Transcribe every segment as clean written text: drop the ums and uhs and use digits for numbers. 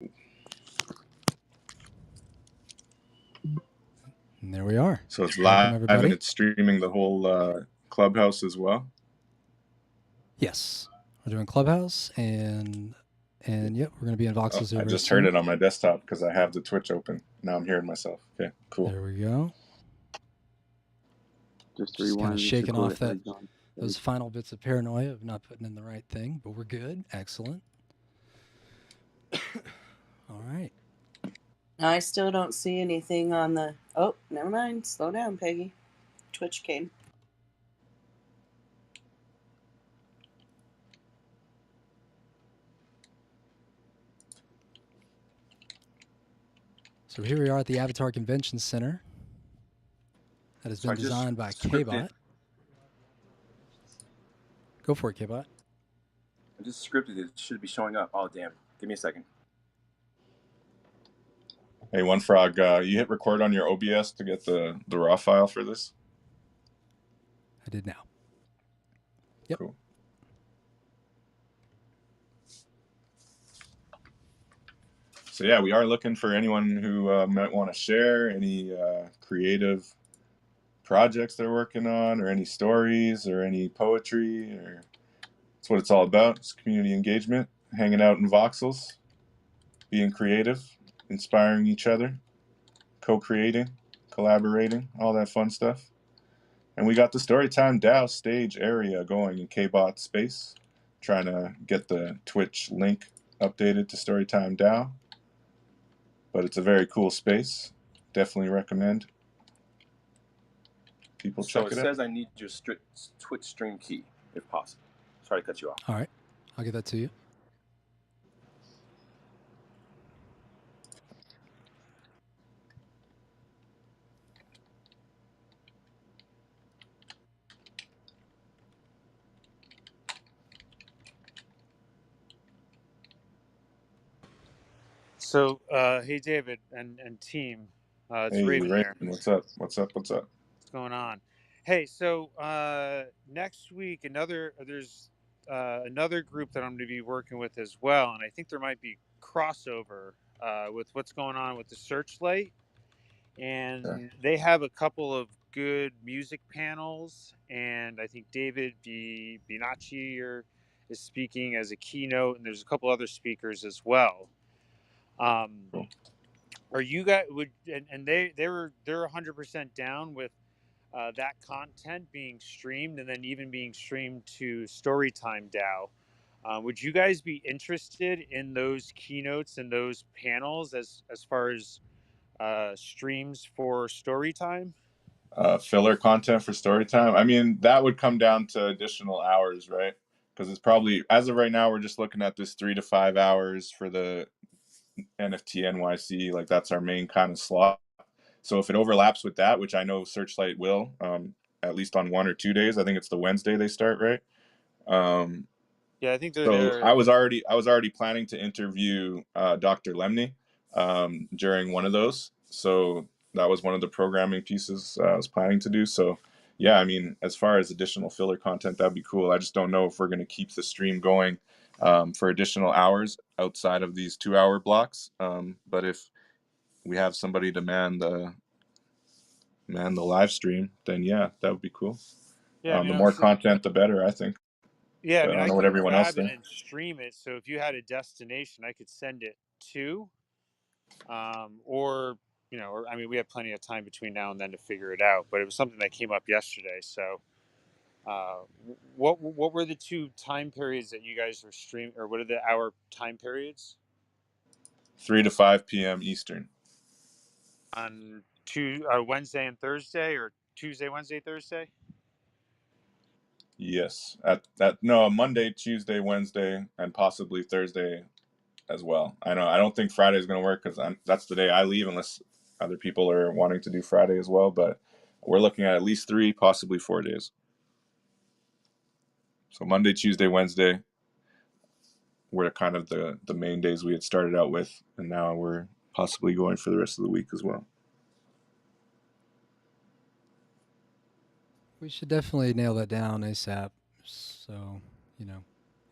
And there we are. So it's live and it's streaming the whole Clubhouse as well? Yes. We're doing Clubhouse and yep, we're going to be in Voxel Server. I just heard it on my desktop because I have the Twitch open. Now I'm hearing myself. Okay, cool. There we go. Just kind of shaking off those final bits of paranoia of not putting in the right thing, but we're good. Excellent. All right. I still don't see anything on the... Oh, never mind. Slow down, Peggy. Twitch came. So here we are at the Avatar Convention Center. That has been designed by K-Bot. Go for it, K-Bot. I just scripted it. It should be showing up. Oh, damn. Give me a second. Hey, One Frog, you hit record on your OBS to get the raw file for this? I did now. Yep. Cool. So yeah, we are looking for anyone who might want to share any creative projects they're working on, or any stories, or any poetry, or that's what it's all about. It's community engagement, hanging out in voxels, being creative, inspiring each other, co-creating, collaborating, all that fun stuff. And we got the Storytime DAO stage area going in K-Bot space, trying to get the Twitch link updated to Storytime DAO. But it's a very cool space. Definitely recommend people check it out. So it says I need your Twitch stream key, if possible. Sorry to cut you off. All right. I'll get that to you. So, hey, David and team, it's hey, Raven here. What's up? What's going on? Hey, so next week, there's another group that I'm going to be working with as well, and I think there might be crossover with what's going on with the Searchlight, and they have a couple of good music panels, and I think David Binacci is speaking as a keynote, and there's a couple other speakers as well. Cool. Are you guys they're 100% down with that content being streamed and then even being streamed to Storytime DAO? Would you guys be interested in those keynotes and those panels as far as streams for Storytime? Filler content for Storytime? I mean, that would come down to additional hours, right? Because it's probably, as of right now, we're just looking at this 3 to 5 hours for the NFTNYC. Like, that's our main kind of slot. So if it overlaps with that, which I know Searchlight will, at least on 1 or 2 days, I think it's the Wednesday they start, right? Yeah, I think they're so there. I was already planning to interview Dr. Lemney during one of those. So that was one of the programming pieces I was planning to do. So yeah, I mean, as far as additional filler content, that'd be cool. I just don't know if we're going to keep the stream going for additional hours outside of these 2-hour blocks. But if we have somebody to man the live stream, then yeah, that would be cool. Yeah, the more content, the better, I think. Yeah, I don't know what everyone else thinks. And stream it. So if you had a destination, I could send it to, or I mean, we have plenty of time between now and then to figure it out. But it was something that came up yesterday. So, what were the 2 time periods that you guys were streaming, or what are the hour time periods? 3 to 5 p.m. Eastern. On Wednesday and Thursday, or Tuesday, Wednesday, Thursday? Yes. No, Monday, Tuesday, Wednesday, and possibly Thursday as well. I don't think Friday is going to work because that's the day I leave, unless other people are wanting to do Friday as well. But we're looking at least 3, possibly 4 days. So Monday, Tuesday, Wednesday were kind of the main days we had started out with, and now we're possibly going for the rest of the week as well. We should definitely nail that down ASAP. So,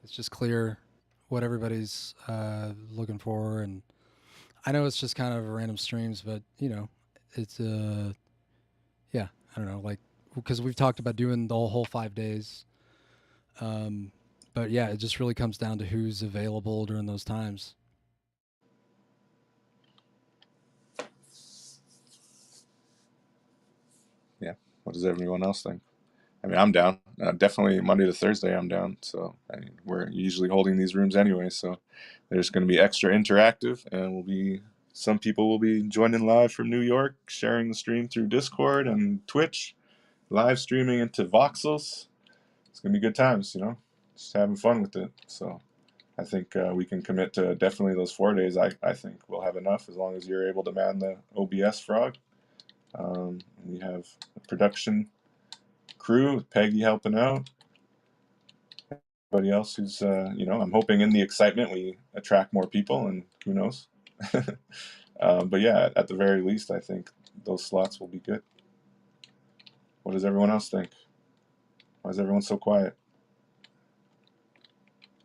it's just clear what everybody's looking for, and I know it's just kind of random streams, but you know, it's yeah, I don't know, like because we've talked about doing the whole 5 days. But yeah, it just really comes down to who's available during those times. Yeah. What does everyone else think? I mean, I'm down. Definitely Monday to Thursday, I'm down. So I mean, we're usually holding these rooms anyway. So there's going to be extra interactive, and some people will be joining live from New York, sharing the stream through Discord and Twitch, live streaming into voxels. It's going to be good times, you know, just having fun with it. So I think we can commit to definitely those 4 days. I think we'll have enough as long as you're able to man the OBS, Frog. We have a production crew with Peggy helping out. Everybody else who's, you know, I'm hoping in the excitement we attract more people, and who knows. But yeah, at the very least, I think those slots will be good. What does everyone else think? Why is everyone so quiet?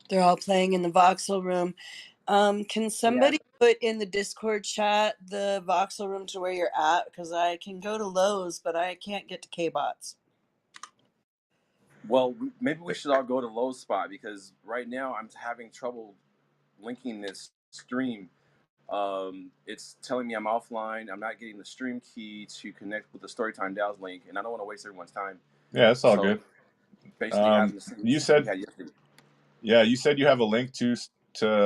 They're all playing in the voxel room. Can somebody put in the Discord chat the voxel room to where you're at? Because I can go to Lowe's, but I can't get to K-Bots. Well, maybe we should all go to Lowe's spot, because right now I'm having trouble linking this stream. It's telling me I'm offline. I'm not getting the stream key to connect with the Storytime DAO's link, and I don't want to waste everyone's time. Yeah, it's all good. Basically, having the same You said, we had yesterday. yeah, you said you have a link to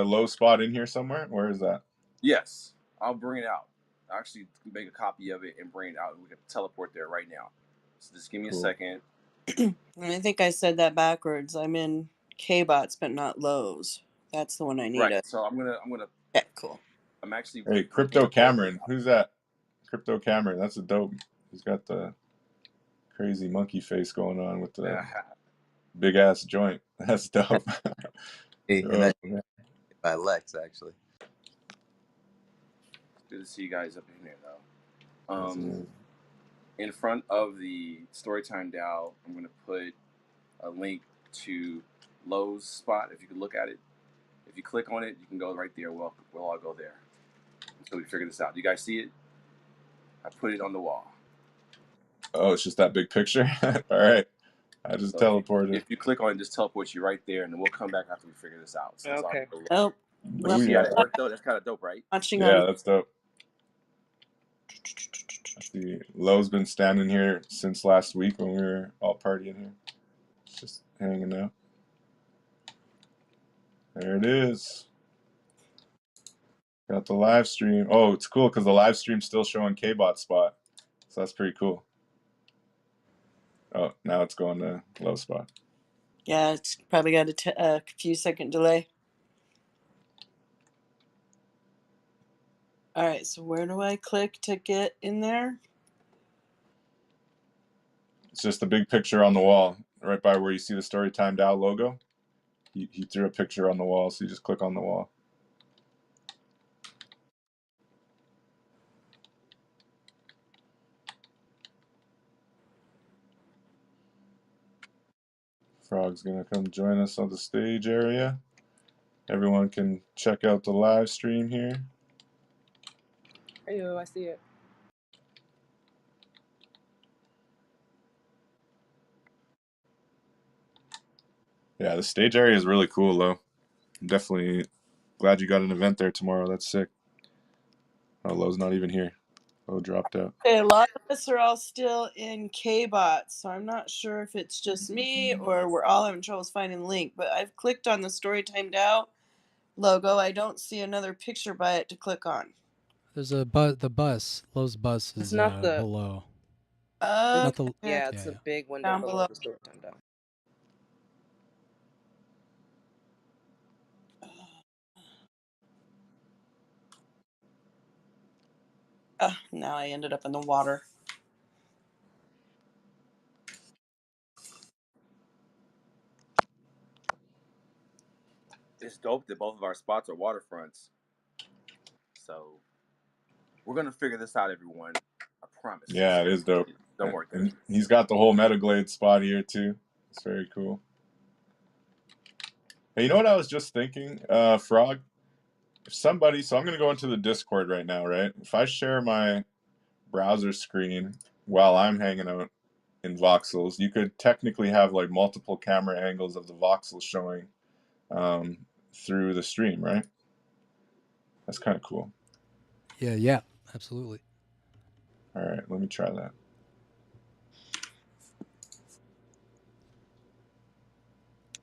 Low Spot in here somewhere. Where is that? Yes, I'll bring it out. I'll actually make a copy of it and bring it out, and we can teleport there right now. So just give me a second. I think I said that backwards. I'm in K-Bots, but not Lowe's. That's the one I need. Right. So I'm gonna. Yeah, cool. I'm actually. Hey, Crypto Cameron. Who's that? Crypto Cameron. That's a dope. He's got the crazy monkey face going on with the big ass joint. That's dope. Hey, and that's by Lex, actually. Good to see you guys up in here, though. In front of the Storytime DAO, I'm going to put a link to Lowe's spot. If you could look at it, if you click on it, you can go right there. We'll all go there until we figure this out. Do you guys see it? I put it on the wall. Oh, it's just that big picture? All right. I just teleported. If you click on it, just teleports you right there, and then we'll come back after we figure this out. So okay. Oh. But you see how that worked, though? That's kind of dope, right? Yeah, that's dope. See, Lowe's been standing here since last week when we were all partying here. Just hanging out. There it is. Got the live stream. Oh, it's cool because the live stream's still showing K-Bot spot. So that's pretty cool. Oh, now it's going to Low spot. Yeah, it's probably got a few second delay. All right, so where do I click to get in there? It's just a big picture on the wall, right by where you see the Storytime DAO logo. He threw a picture on the wall, so you just click on the wall. Frog's gonna come join us on the stage area. Everyone can check out the live stream here. Hey, I see it. Yeah, the stage area is really cool, though. I'm definitely glad you got an event there tomorrow. That's sick. Oh, Lowe's not even here. Lowe dropped out. Okay, a lot of us are all still in K-Bot, so I'm not sure if it's just me or we're all having troubles finding the link, but I've clicked on the Storytime DAO logo. I don't see another picture by it to click on. There's the bus. Lowe's bus is not the below. Yeah, it's a big window down below. the Storytime DAO. Now I ended up in the water. It's dope that both of our spots are waterfronts. So we're going to figure this out, everyone. I promise. Yeah, it is dope. Don't worry. And he's got the whole Metaglade spot here, too. It's very cool. Hey, you know what I was just thinking, Frog? somebody, so I'm going to go into the Discord right now, right? If I share my browser screen while I'm hanging out in voxels, you could technically have like multiple camera angles of the voxels showing through the stream, right? That's kind of cool. Yeah, absolutely. All right, let me try that.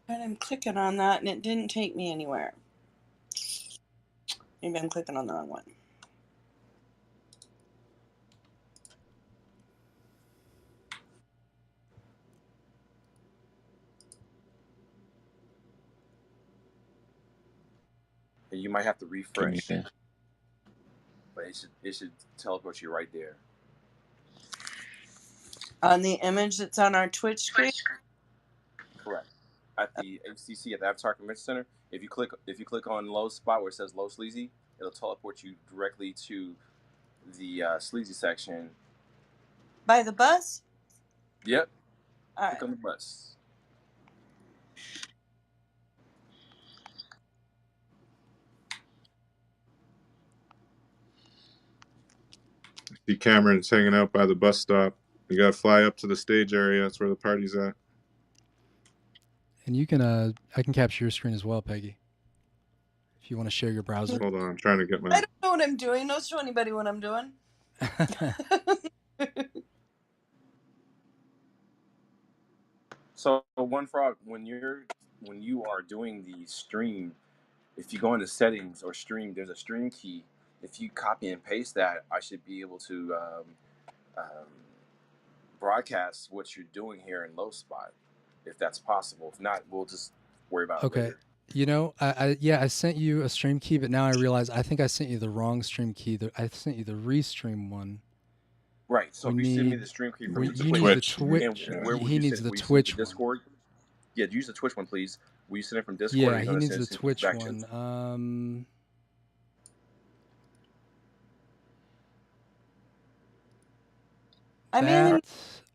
And I'm clicking on that and it didn't take me anywhere. Maybe I'm clicking on the wrong one. You might have to refresh, but it should teleport you right there. On the image that's on our Twitch screen? Correct. At the HTC, at the Avatar Convention Center, if you click on Lowe's spot where it says Low Sleazy, it'll teleport you directly to the Sleazy section. By the bus? Yep. All click right. on the bus. See Cameron's hanging out by the bus stop. You got to fly up to the stage area. That's where the party's at. And you can, I can capture your screen as well, Peggy. If you want to share your browser. Hold on, I'm trying to get my... I don't know what I'm doing. Don't show anybody what I'm doing. So One Frog, when you are doing the stream, if you go into settings or stream, there's a stream key. If you copy and paste that, I should be able to broadcast what you're doing here in Low Spot, if that's possible. If not, we'll just worry about it later. You know, I sent you a stream key, but now I realize I think I sent you the wrong stream key. I sent you the restream one. Right. So if you send me the stream key from Twitch, where would he you needs send, the Twitch one. Discord? Yeah, use the Twitch one, please. Will you send it from Discord? Yeah, he needs the Twitch one.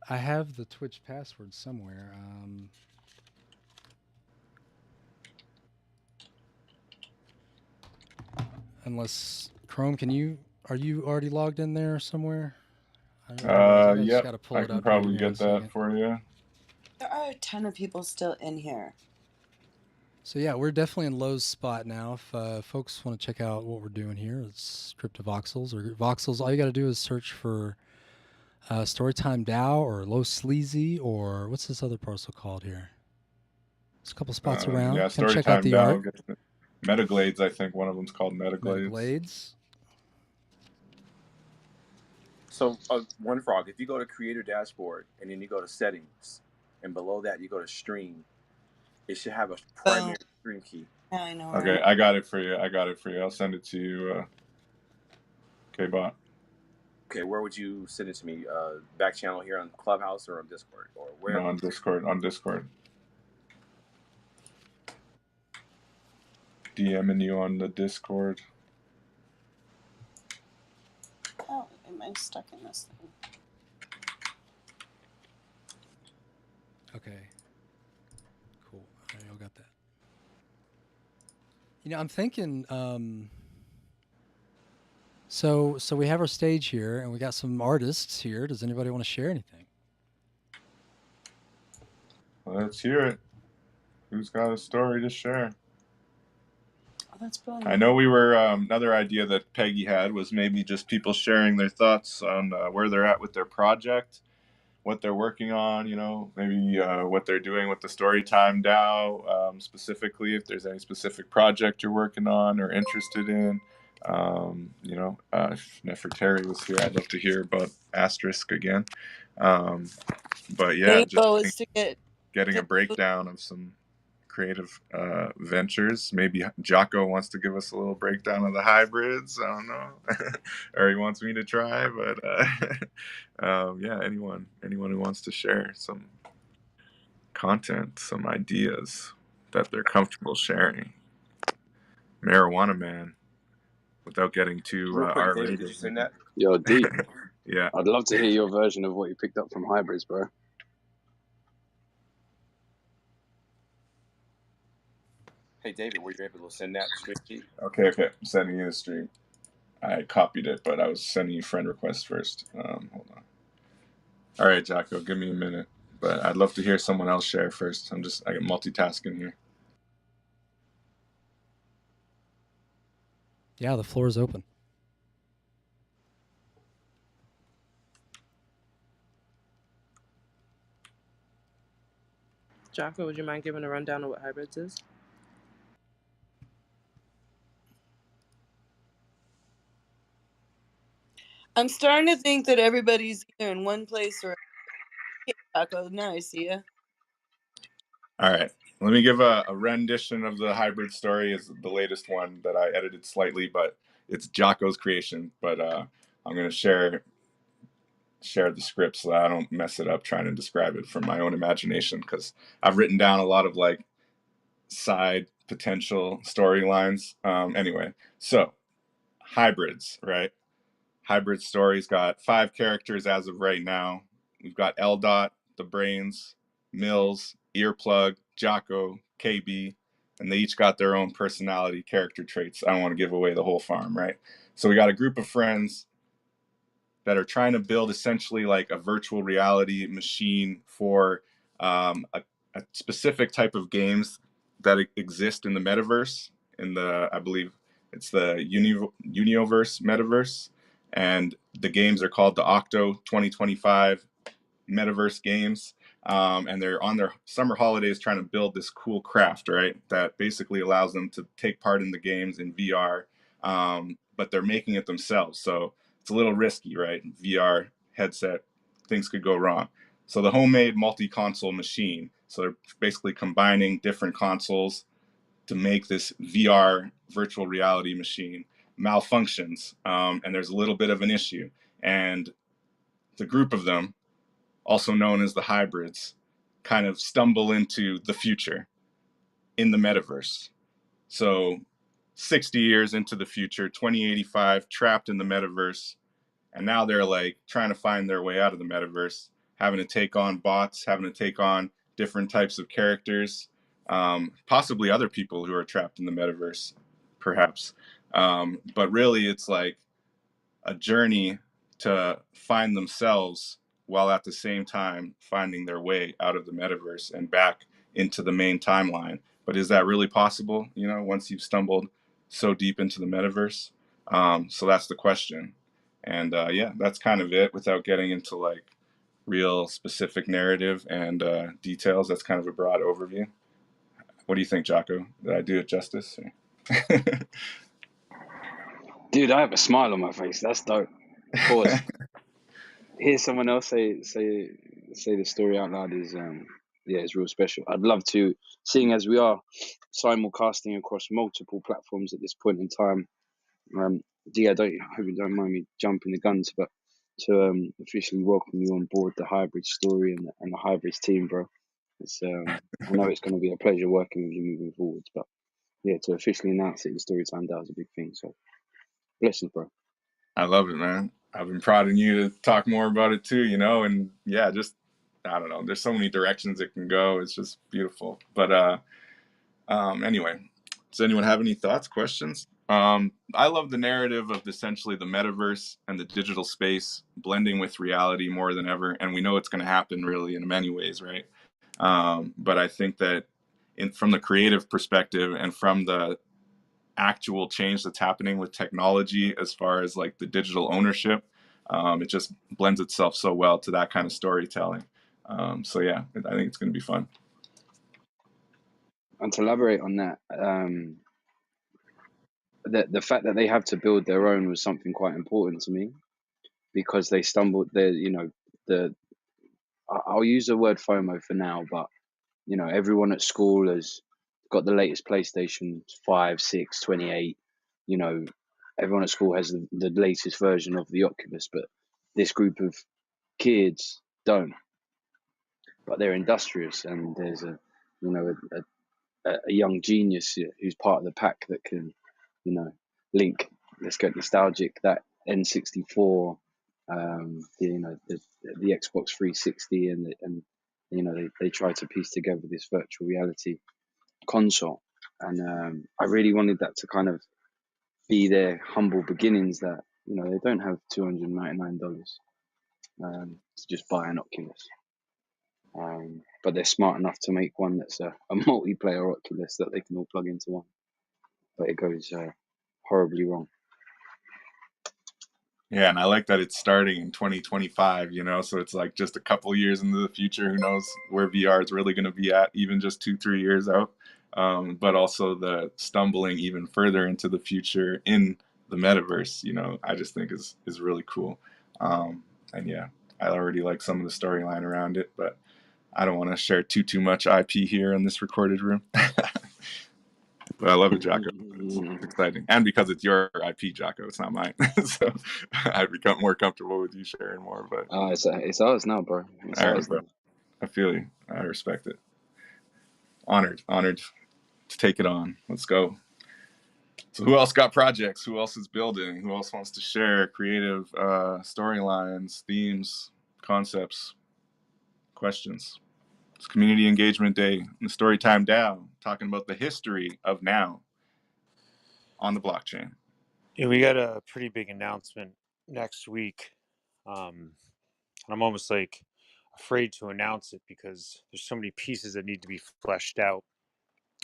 I have the Twitch password somewhere. Unless Chrome, are you already logged in there somewhere? Yeah, I can probably get that for you. There are a ton of people still in here. So yeah, we're definitely in Lowe's spot now. If folks want to check out what we're doing here, it's CryptoVoxels or Voxels. All you got to do is search for Storytime DAO or Low Sleazy or what's this other parcel called here? There's a couple spots around. Yeah, Come check out the DAO, art. Metaglades, I think one of them's called Metaglades. Metaglades. So One Frog, if you go to Creator Dashboard and then you go to Settings, and below that you go to Stream, it should have a primary stream key. Yeah, I know. Okay, I got it for you. I'll send it to you, K-Bot. Okay, where would you send it to me? Back channel here on Clubhouse or on Discord? Or where? No, on Discord. DMing you on the Discord. Oh, am I stuck in this thing? Okay. Cool. All right, y'all got that. You know, I'm thinking, so we have our stage here and we got some artists here. Does anybody want to share anything? Let's hear it. Who's got a story to share? Oh, that's brilliant. I know we were, another idea that Peggy had was maybe just people sharing their thoughts on where they're at with their project, what they're working on, you know, maybe what they're doing with the Storytime DAO, specifically if there's any specific project you're working on or interested in. You know, if Nefertari was here, I'd love to hear about Asterisk again. But yeah, just getting a breakdown of some creative ventures. Maybe Jocko wants to give us a little breakdown of the hybrids. I don't know, or he wants me to try. But yeah, anyone who wants to share some content, some ideas that they're comfortable sharing. Marijuana Man, without getting too R-rated. Did you send that? Yo, deep. Yeah, I'd love to hear your version of what you picked up from hybrids, bro. Hey, David, were you able to send that stream key? Okay. I'm sending you the stream. I copied it, but I was sending you friend requests first. Hold on. All right, Jocko, give me a minute. But I'd love to hear someone else share first. I get multitasking here. Yeah, the floor is open. Jocko, would you mind giving a rundown of what hybrids is? I'm starting to think that everybody's either in one place or. Hey, Jocko, now I see you. All right. Let me give a rendition of the hybrid story. Is the latest one that I edited slightly, but it's Jocko's creation. But I'm going to share the script so that I don't mess it up trying to describe it from my own imagination, because I've written down a lot of like side potential storylines. Anyway, so hybrids, right? Hybrid story's got 5 characters as of right now. We've got L Dot, the Brains, Mills, Earplug, Jocko, KB, and they each got their own personality, character traits. I don't want to give away the whole farm, right? So we got a group of friends that are trying to build essentially like a virtual reality machine for a specific type of games that exist in the metaverse. I believe it's the Unioverse metaverse, and the games are called the Octo 2025 metaverse games. And they're on their summer holidays trying to build this cool craft, right? That basically allows them to take part in the games in VR, but they're making it themselves. So it's a little risky, right? VR headset, things could go wrong. So the homemade multi-console machine. So they're basically combining different consoles to make this VR virtual reality machine malfunctions, and there's a little bit of an issue. And the group of them, also known as the hybrids, kind of stumble into the future in the metaverse. So 60 years into the future, 2085, trapped in the metaverse. And now they're like trying to find their way out of the metaverse, having to take on bots, having to take on different types of characters, possibly other people who are trapped in the metaverse, perhaps. But really, it's like a journey to find themselves while at the same time finding their way out of the metaverse and back into the main timeline. But is that really possible, once you've stumbled so deep into the metaverse? So that's the question. And yeah, that's kind of it without getting into like real specific narrative and details. That's kind of a broad overview. What do you think, Jocko? Did I do it justice? Dude, I have a smile on my face. That's dope. Pause. Hear someone else say the story out loud is it's real special. I'd love to, seeing as we are simulcasting across multiple platforms at this point in time. I hope you don't mind me jumping the guns, but to officially welcome you on board the hybrid story and the hybrids team, bro. It's I know it's going to be a pleasure working with you moving forwards, but yeah, to officially announce it in Storytime DAO is a big thing. So blessings, bro. I love it, man. I've been prodding you to talk more about it too, and yeah, just, I don't know. There's so many directions it can go. It's just beautiful. But anyway, does anyone have any thoughts, questions? I love the narrative of essentially the metaverse and the digital space blending with reality more than ever. And we know it's going to happen really in many ways, right? But I think that from the creative perspective and from the actual change that's happening with technology as far as like the digital ownership, it just blends itself so well to that kind of storytelling. So yeah, I think it's going to be fun. And to elaborate on that, the fact that they have to build their own was something quite important to me, because they stumbled there. I'll use the word FOMO for now, but everyone at school has got the latest PlayStation 5, 6, 28. Everyone at school has the latest version of the Oculus, but this group of kids don't. But they're industrious, and there's a young genius who's part of the pack that can, link. Let's get nostalgic. That N64, the Xbox 360, and they try to piece together this virtual reality console. And I really wanted that to kind of be their humble beginnings, that, you know, they don't have $299 to just buy an Oculus. But they're smart enough to make one that's a multiplayer Oculus that they can all plug into one. But it goes horribly wrong. Yeah, and I like that it's starting in 2025, you know, so it's like just a couple years into the future. Who knows where VR is really going to be at, even just 2-3 years out. But also the stumbling even further into the future in the metaverse, you know, I just think is really cool. And yeah, I already like some of the storyline around it, but I don't want to share too much IP here in this recorded room. But I love it, Jocko. It's exciting. And because it's your IP, Jocko, it's not mine. So I've become more comfortable with you sharing more. But It's ours now, bro. It's all right, ours bro. now. I feel you. I respect it. Honored to take it on. Let's go. So who else got projects? Who else is building? Who else wants to share creative storylines, themes, concepts, questions? It's Community Engagement Day in the Storytime DAO, talking about the history of now on the blockchain. Yeah, we got a pretty big announcement next week. And I'm almost like afraid to announce it because there's so many pieces that need to be fleshed out.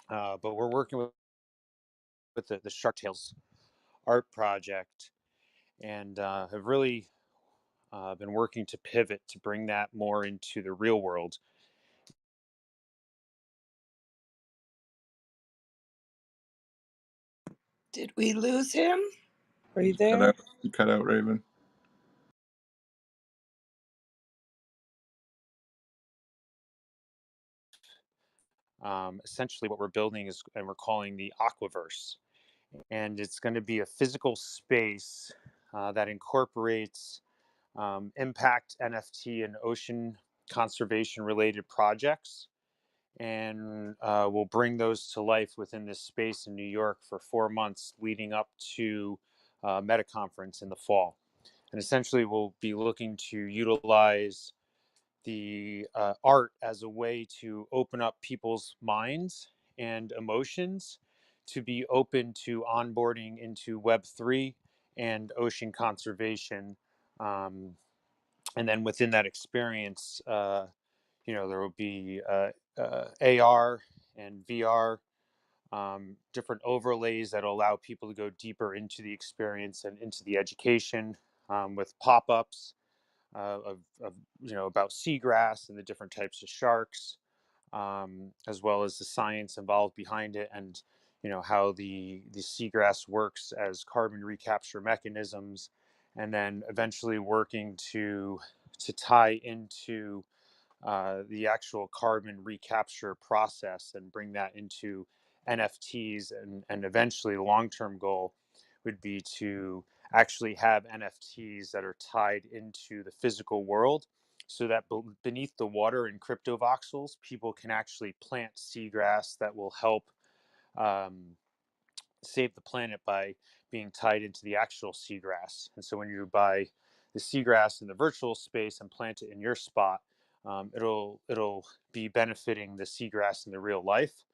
But we're working with the Shark Tales art project, and have really been working to pivot to bring that more into the real world. Did we lose him? Are you Cut there? out. You cut out, Raven. Essentially, what we're building is, and we're calling the Aquaverse, and it's going to be a physical space that incorporates impact NFT and ocean conservation related projects, and we'll bring those to life within this space in New York for 4 months leading up to Meta Conference in the fall. And essentially, we'll be looking to utilize the art as a way to open up people's minds and emotions to be open to onboarding into Web3 and ocean conservation. And then within that experience, there will be AR and VR, different overlays that will allow people to go deeper into the experience and into the education, with pop-ups of about seagrass and the different types of sharks, as well as the science involved behind it, and how the seagrass works as carbon recapture mechanisms, and then eventually working to tie into the actual carbon recapture process and bring that into NFTs, and eventually the long-term goal would be to actually have NFTs that are tied into the physical world, so that beneath the water in crypto voxels, people can actually plant seagrass that will help um, save the planet by being tied into the actual seagrass. And so when you buy the seagrass in the virtual space and plant it in your spot, it'll be benefiting the seagrass in the real life.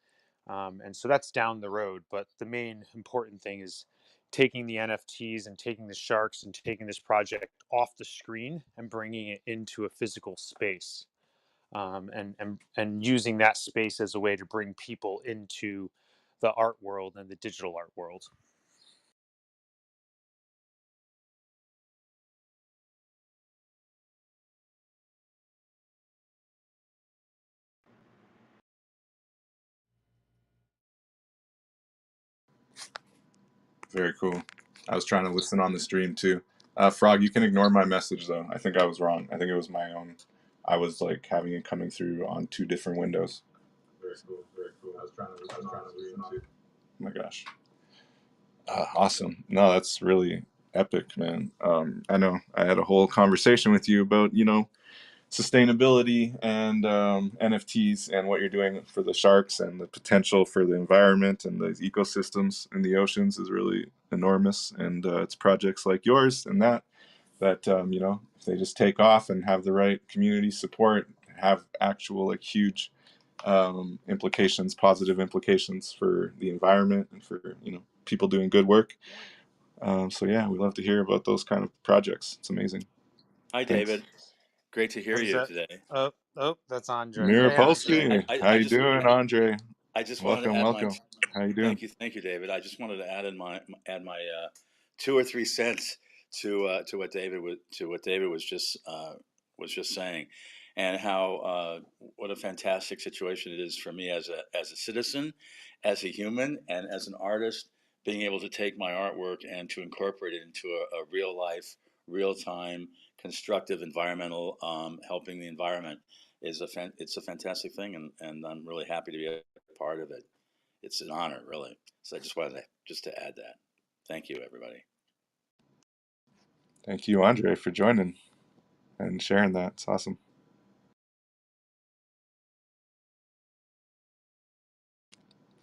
And so that's down the road. But the main important thing is taking the NFTs and taking the sharks and taking this project off the screen and bringing it into a physical space, and using that space as a way to bring people into the art world and the digital art world. Very cool. I was trying to listen on the stream too. Frog, you can ignore my message though. I think I was wrong. I think it was my own. I was like having it coming through on 2 different windows. Very cool. Very cool. I was trying to listen on the stream too. Oh my gosh. Awesome. No, that's really epic, man. I know I had a whole conversation with you about, sustainability and NFTs and what you're doing for the sharks, and the potential for the environment and the ecosystems in the oceans is really enormous. And it's projects like yours and that if they just take off and have the right community support, have actual like huge implications, positive implications for the environment and for, you know, people doing good work. So yeah, we love to hear about those kind of projects. It's amazing. Hi, Thanks. David. Great to hear What is you that? today. Oh, that's Andre. Hey, Andre. Mirapolsky, how you doing, Andre? I just wanted to Welcome, add welcome. How you doing? thank you, David. I just wanted to add my 2 or 3 cents to what David was just saying, and how what a fantastic situation it is for me as a citizen, as a human, and as an artist, being able to take my artwork and to incorporate it into a real life, real time, constructive environmental helping the environment is it's a fantastic thing, and I'm really happy to be a part of it. It's an honor, really. So I just wanted to add that. Thank you, everybody. Thank you, Andre, for joining and sharing that. It's awesome.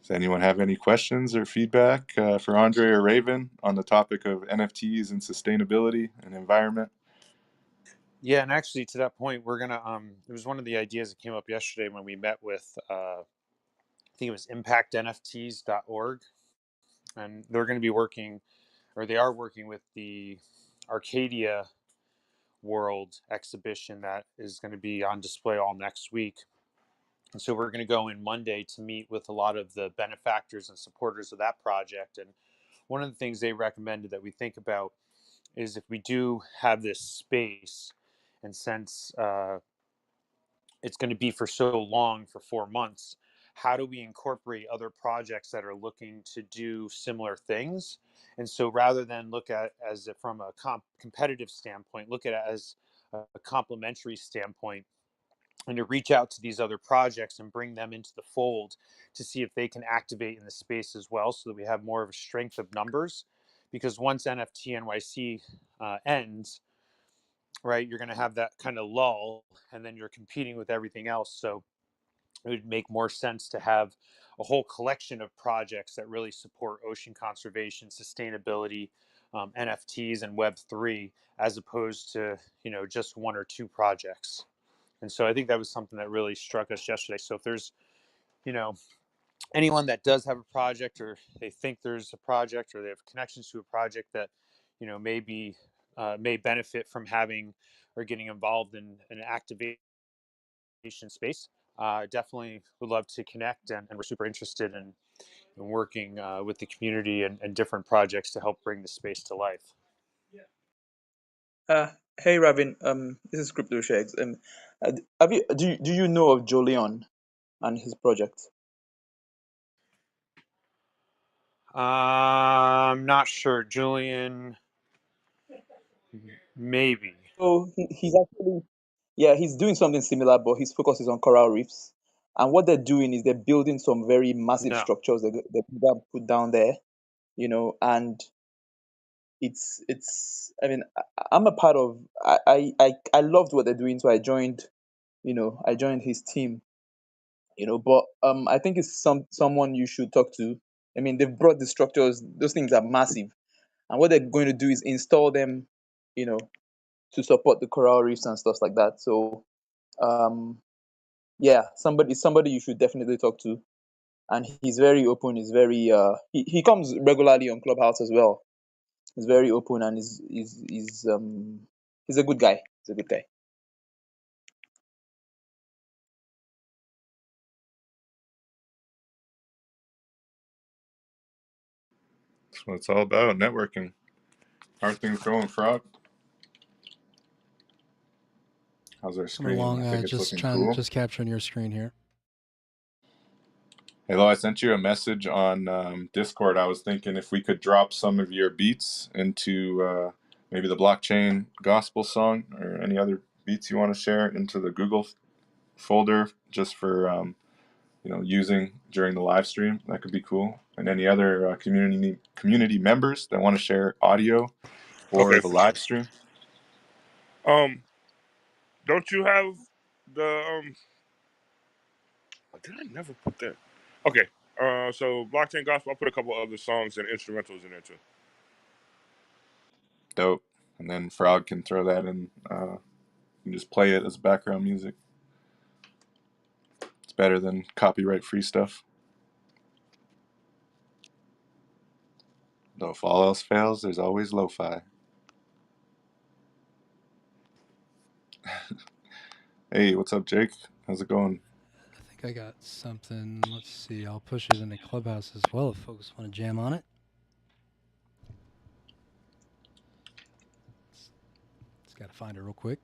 Does anyone have any questions or feedback for Andre or Raven on the topic of NFTs and sustainability and environment? Yeah, and actually, to that point, we're gonna. It was one of the ideas that came up yesterday when we met with. I think it was ImpactNFTs.org, and they're going to be working, or they are working with the Arcadia World exhibition that is going to be on display all next week. And so we're going to go in Monday to meet with a lot of the benefactors and supporters of that project. And one of the things they recommended that we think about is if we do have this space, and since it's going to be for so long, for 4 months, how do we incorporate other projects that are looking to do similar things? And so rather than look at as if from a competitive standpoint, look at it as a complementary standpoint, and to reach out to these other projects and bring them into the fold to see if they can activate in the space as well, so that we have more of a strength of numbers. Because once NFTNYC ends, right, you're going to have that kind of lull, and then you're competing with everything else. So it would make more sense to have a whole collection of projects that really support ocean conservation, sustainability, NFTs, and Web3, as opposed to, just 1 or 2 projects. And so I think that was something that really struck us yesterday. So if there's, anyone that does have a project, or they think there's a project, or they have connections to a project that, maybe may benefit from having or getting involved in an activation space, definitely would love to connect. And we're super interested in working with the community and different projects to help bring the space to life. Hey Ravin, this is Crypto Shags. Do you know of Jolion and his project? I'm not sure, Julian. Maybe. So he's actually, yeah, he's doing something similar, but his focus is on coral reefs. And what they're doing is they're building some very massive No. structures that they put down there, and I mean, I'm a part of. I loved what they're doing, so I joined. I joined his team. But I think it's someone you should talk to. I mean, they've brought the structures; those things are massive, and what they're going to do is install them, you know, to support the coral reefs and stuff like that. So, yeah, somebody you should definitely talk to, and he's very open. He's very he comes regularly on Clubhouse as well. He's very open, and he's a good guy. He's a good guy. That's what it's all about, networking. How are things going, Frog? How's our Coming screen? along, I think it's just looking cool. just capturing your screen here. Hello, I sent you a message on Discord. I was thinking if we could drop some of your beats into maybe the blockchain gospel song or any other beats you want to share into the Google folder just for using during the live stream. That could be cool. And any other community members that want to share audio for the live stream. Don't you have the did I never put that? Okay. So blockchain gospel, I'll put a couple other songs and instrumentals in there too. Dope. And then Frog can throw that in and just play it as background music. It's better than copyright-free stuff. Though if all else fails, there's always lo-fi. Hey, what's up, Jake? How's it going? I think I got something. Let's see. I'll push it into Clubhouse as well if folks want to jam on it. Just got to find it real quick.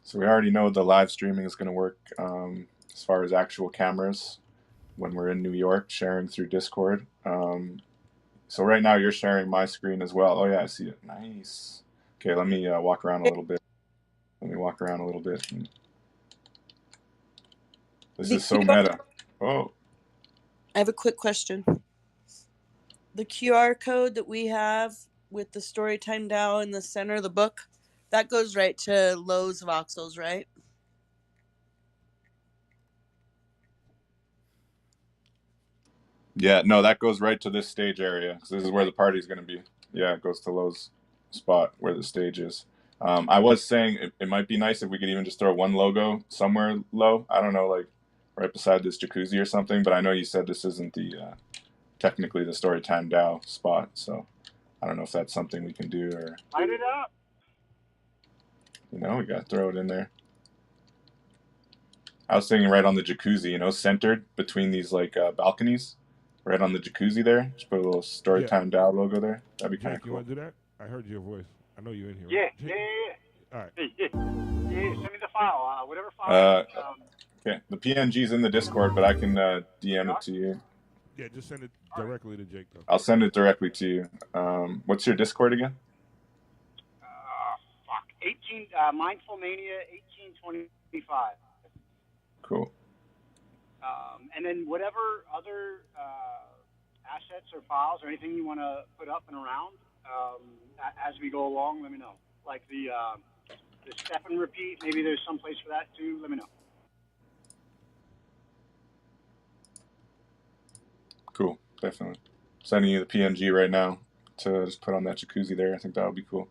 So we already know the live streaming is going to work as far as actual cameras when we're in New York, sharing through Discord. So right now you're sharing my screen as well. Oh yeah, I see it. Nice. Okay, let me walk around a little bit. This is so meta. Oh. I have a quick question. The QR code that we have with the Storytime DAO in the center of the book, that goes right to Lowe's Voxels, right? Yeah, no, that goes right to this stage area because this is where the party's going to be. Yeah, it goes to Lowe's spot where the stage is. I was saying it might be nice if we could even just throw one logo somewhere low. I don't know, like right beside this jacuzzi or something. But I know you said this isn't the technically the Storytime DAO spot, so I don't know if that's something we can do or light it up. You know, we got to throw it in there. I was thinking right on the jacuzzi, you know, centered between these like balconies, right on the jacuzzi there. Just put a little Storytime DAO logo there. That'd be kind of cool. You want to do that? I heard your voice. I know you're in here. Right? Yeah. All right. Yeah, send me the file, whatever file. Okay, the PNG's in the Discord, but I can DM it to you. Yeah, just send it directly to Jake, though. I'll send it directly to you. What's your Discord again? 18 Mindful Mania 1825. Cool. And then whatever other assets or files or anything you want to put up and around as we go along, let me know. Like the step and repeat, maybe there's some place for that too. Let me know. Cool, definitely. Sending you the PNG right now to just put on that jacuzzi there. I think that would be cool.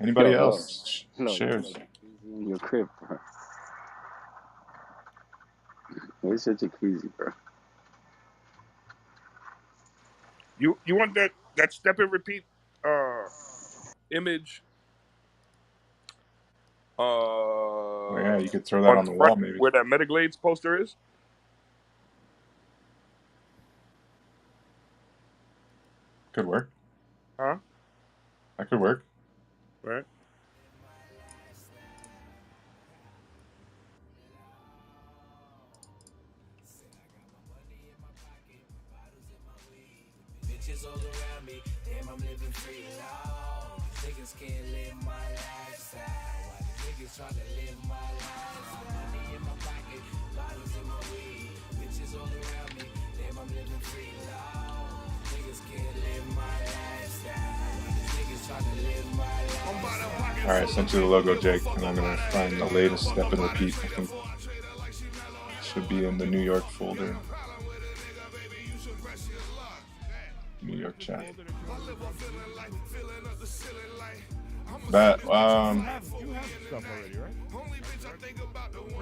Anybody else shares? In your crib, bro. Where's your jacuzzi, bro? You want that step and repeat image? Oh, yeah, you could throw that on the wall, maybe. Where that Metaglades poster is? Could work. Huh? That could work. Right. All right, sent you the logo, Jake, and I'm gonna find the latest step and repeat. I think should be in the New York folder. New York chat. That I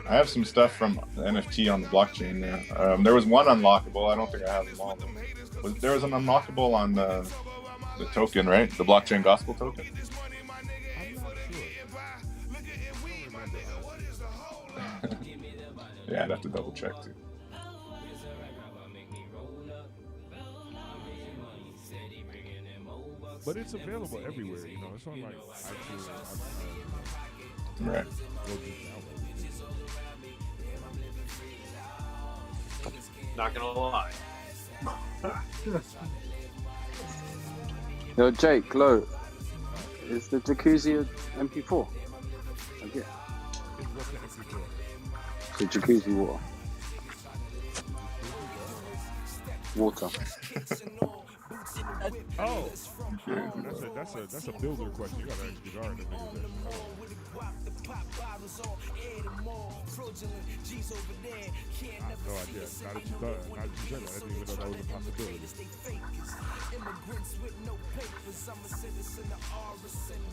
have some stuff from the NFT on the blockchain there. There was one unlockable. I don't think I have them all. There was an unlockable on the token, right? The blockchain gospel token. Yeah, I'd have to double check too. But it's available everywhere, you know. It's on like iTunes. Right. Not gonna lie. Yo, Jake, Lo, is the jacuzzi an MP4? Okay. The jacuzzi water. Water. Oh, that's a builder question. You gotta ask Jagard the nigga that. I have no idea. Yeah, now that you said that, I didn't even know that was a possibility.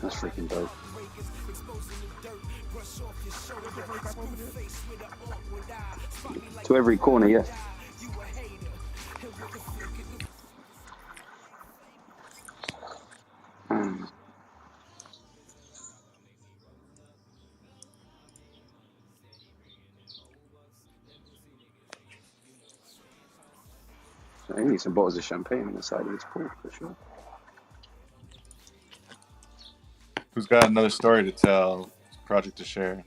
That's freaking dope. To every corner, yeah. So I need some bottles of champagne on the side of this pool for sure. Who's got another story to tell? Project to share.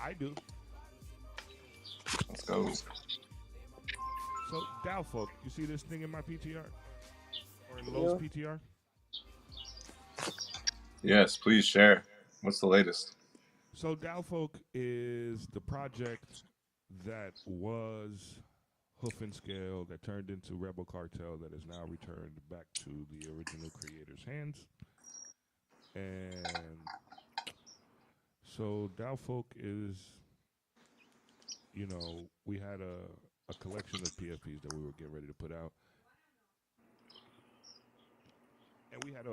I do. Let's go. So, DAO folk, you see this thing in my PTR? Or in Lowe's PTR? Yes, please share. What's the latest? So, DAO folk is the project that was Hoof and Scale that turned into Rebel Cartel that is now returned back to the original creator's hands. And so DAO folk is, you know, we had a collection of PFPs that we were getting ready to put out. And we had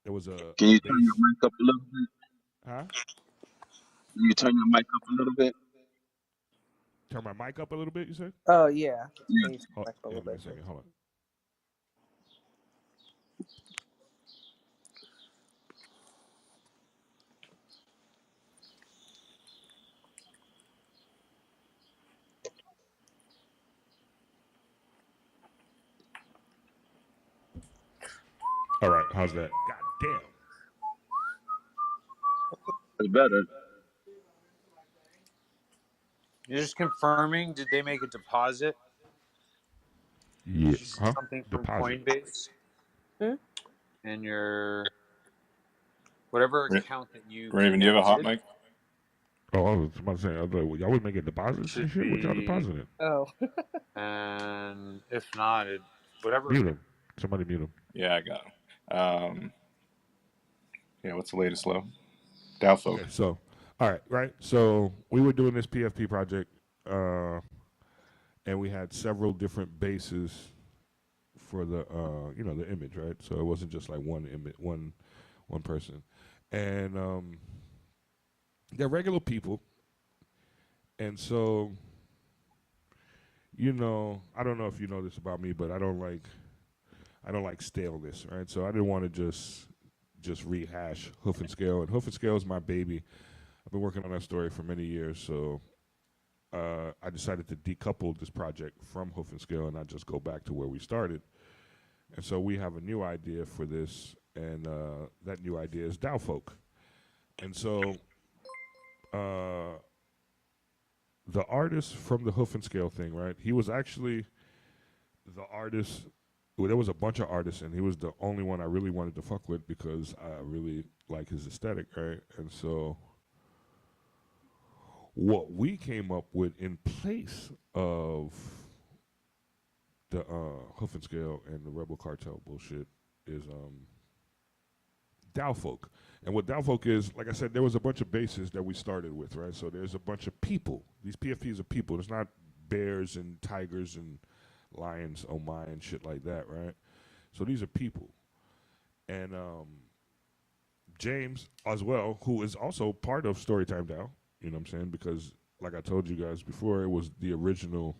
there was a Can you base. turn your mic up a little bit? Huh? Can you turn your mic up a little bit? Turn my mic up a little bit, you said? Oh yeah. Yeah. Can you turn Oh, back a yeah, little give me a bit? second. Hold on. All right, how's that? God damn. It's better. You're just confirming, did they make a deposit? Yeah. Did you see Huh? something from Deposit. Coinbase? Hmm? And your whatever Ra- account that you Raven, do you have a hot connected mic? Oh, I was about to say, I was like, well, y'all was making deposits and should shit? What y'all be, depositing? Oh. and if not, it whatever. Mute him. Somebody mute him. Yeah, I got him. Yeah, what's the latest, Low? DAO folk. Okay, so, all right, right? So we were doing this PFP project, and we had several different bases for the, you know, the image, right? So it wasn't just like one image, one person. And they're regular people. And so, you know, I don't know if you know this about me, but I don't like staleness, right? So I didn't want to just rehash Hoof and Scale. And Hoof and Scale is my baby. I've been working on that story for many years, so I decided to decouple this project from Hoof and Scale and not just go back to where we started. And so we have a new idea for this, and that new idea is DAO folk. And so the artist from the Hoof and Scale thing, right? He was actually the artist. Well, there was a bunch of artists, and he was the only one I really wanted to fuck with because I really like his aesthetic, right? And so what we came up with in place of the Hoof and Scale and the Rebel Cartel bullshit is DAO folk. And what DAO folk is, like I said, there was a bunch of bases that we started with, right? So there's a bunch of people. These PFPs are people. It's not bears and tigers and lions, oh my, and shit like that, right? So these are people. And James, as well, who is also part of Storytime DAO, you know what I'm saying? Because, like I told you guys before, it was the original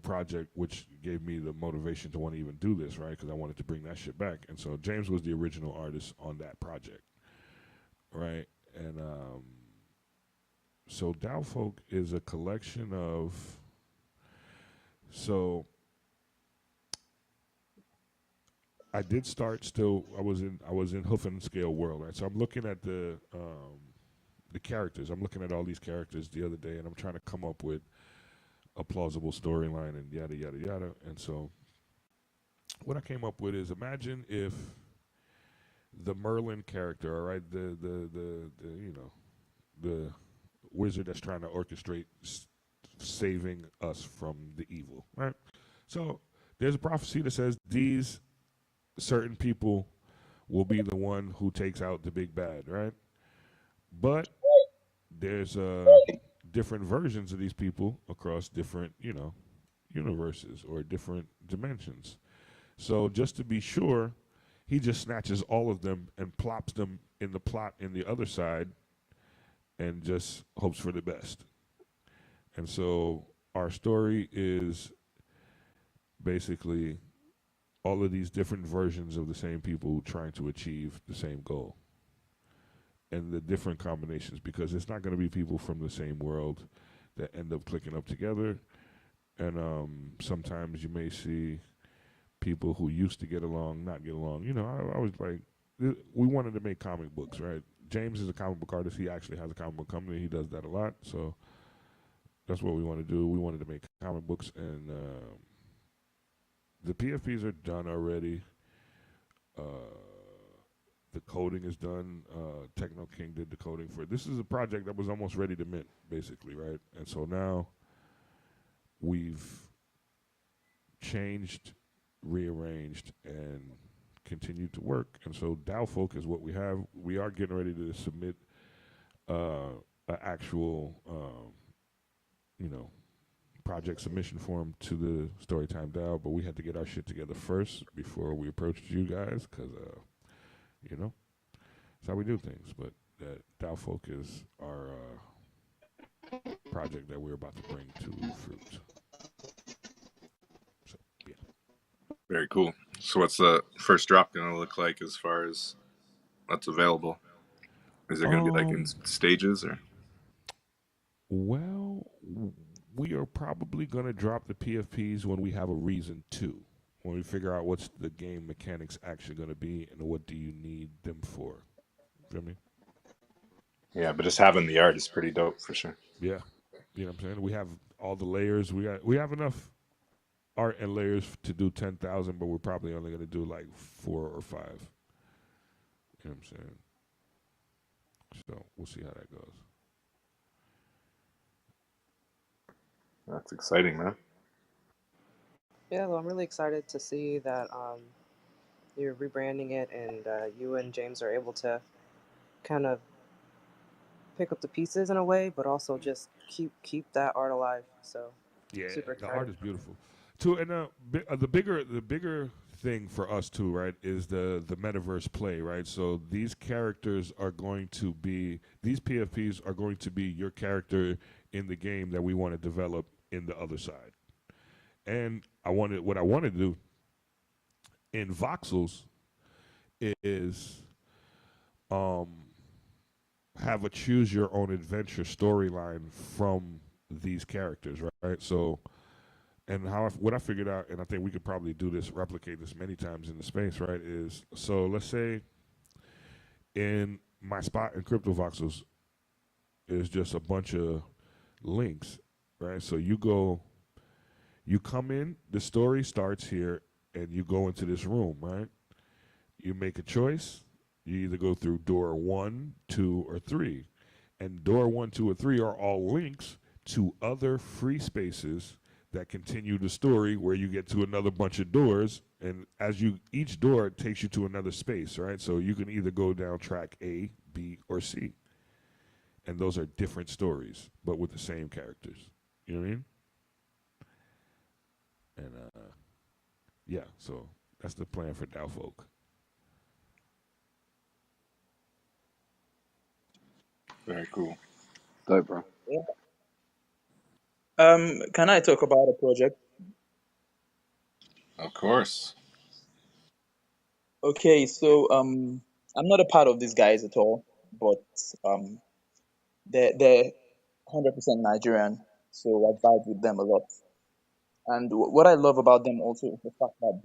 project, which gave me the motivation to want to even do this, right? Because I wanted to bring that shit back. And so James was the original artist on that project, right? And so DAO folk is a collection of, so I did start still. I was in Hoof and Scale world, right? So I'm looking at the characters. I'm looking at all these characters the other day, and I'm trying to come up with a plausible storyline and yada yada yada. And so what I came up with is, imagine if the Merlin character, all right, the you know, the wizard that's trying to orchestrate saving us from the evil, right? So there's a prophecy that says these certain people will be the one who takes out the big bad, right? But there's different versions of these people across different, universes or different dimensions. So just to be sure, he just snatches all of them and plops them in the plot in the other side and just hopes for the best. And so our story is basically all of these different versions of the same people trying to achieve the same goal and the different combinations, because it's not going to be people from the same world that end up clicking up together. And sometimes you may see people who used to get along not get along. I was like, we wanted to make comic books, right? James is a comic book artist. He actually has a comic book company. He does that a lot. So that's what we want to do. We wanted to make comic books, and the PFPs are done already. The coding is done. Techno King did the coding for it. This is a project that was almost ready to mint, basically, right? And so now we've changed, rearranged, and continued to work. And so DAO Folk is what we have. We are getting ready to submit an actual, project submission form to the Storytime DAO, but we had to get our shit together first before we approached you guys, because, that's how we do things. But DAO Folk is our project that we're about to bring to fruit. So, yeah. Very cool. So what's the first drop going to look like as far as what's available? Is it going to be like in stages or? Well, we are probably going to drop the PFPs when we have a reason to. When we figure out what's the game mechanics actually going to be and what do you need them for. Feel me? Yeah, but just having the art is pretty dope for sure. Yeah. You know what I'm saying? We have all the layers. We have enough art and layers to do 10,000, but we're probably only going to do like 4 or 5. You know what I'm saying? So we'll see how that goes. That's exciting, man. Yeah, well, I'm really excited to see that you're rebranding it, and you and James are able to kind of pick up the pieces in a way, but also just keep that art alive. So yeah, super the excited. art is beautiful. Too, and the bigger thing for us too, right, is the metaverse play, right? So these characters are going to be these PFPs are going to be your character in the game that we want to develop in the other side. And what I want to do in voxels is have a choose your own adventure storyline from these characters, right? So, and what I figured out, and I think we could probably do this, replicate this many times in the space, right? Is so let's say in my spot in Crypto Voxels is just a bunch of links, right? So you come in, the story starts here, and you go into this room, right? You make a choice. You either go through door 1, 2, or 3. And door 1, 2, or 3 are all links to other free spaces that continue the story, where you get to another bunch of doors. And each door takes you to another space, right? So you can either go down track A, B, or C. And those are different stories, but with the same characters. You know what I mean? And yeah, so that's the plan for DAO Folk. Very cool. Dope, bro. Yeah. Can I talk about a project? Of course. Okay, so I'm not a part of these guys at all, but they're 100% Nigerian, so I vibe with them a lot. And what I love about them also is the fact that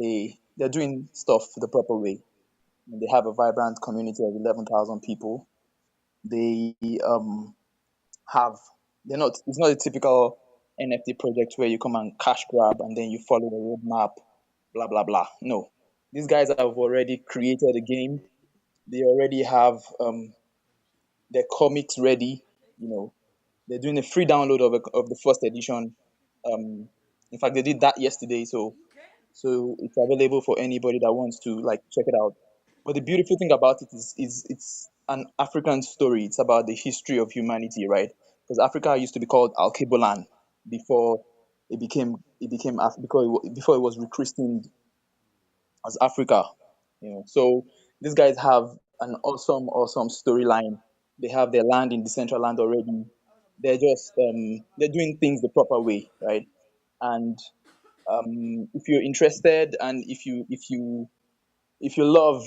they're doing stuff the proper way. They have a vibrant community of 11,000 people. They have they're not it's not a typical NFT project where you come and cash grab and then you follow the roadmap, blah blah blah. No, these guys have already created a game. They already have their comics ready. They're doing a free download of the first edition. In fact, they did that yesterday, so it's available for anybody that wants to like check it out. But the beautiful thing about it is an African story. It's about the history of humanity, right? Because Africa used to be called Alkebulan before before it was rechristened as Africa. So these guys have an awesome storyline. They have their land in the central land already. They're doing things the proper way, right? And if you're interested, and if you love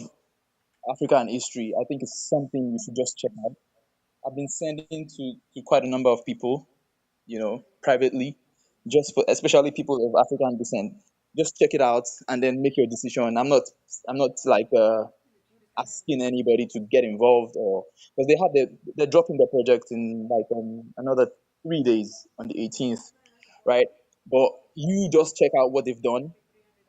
African history, I think it's something you should just check out. I've been sending to quite a number of people, privately, just for especially people of African descent. Just check it out and then make your decision. I'm not like asking anybody to get involved, or because they're dropping their project in like another 3 days on the 18th, right? But you just check out what they've done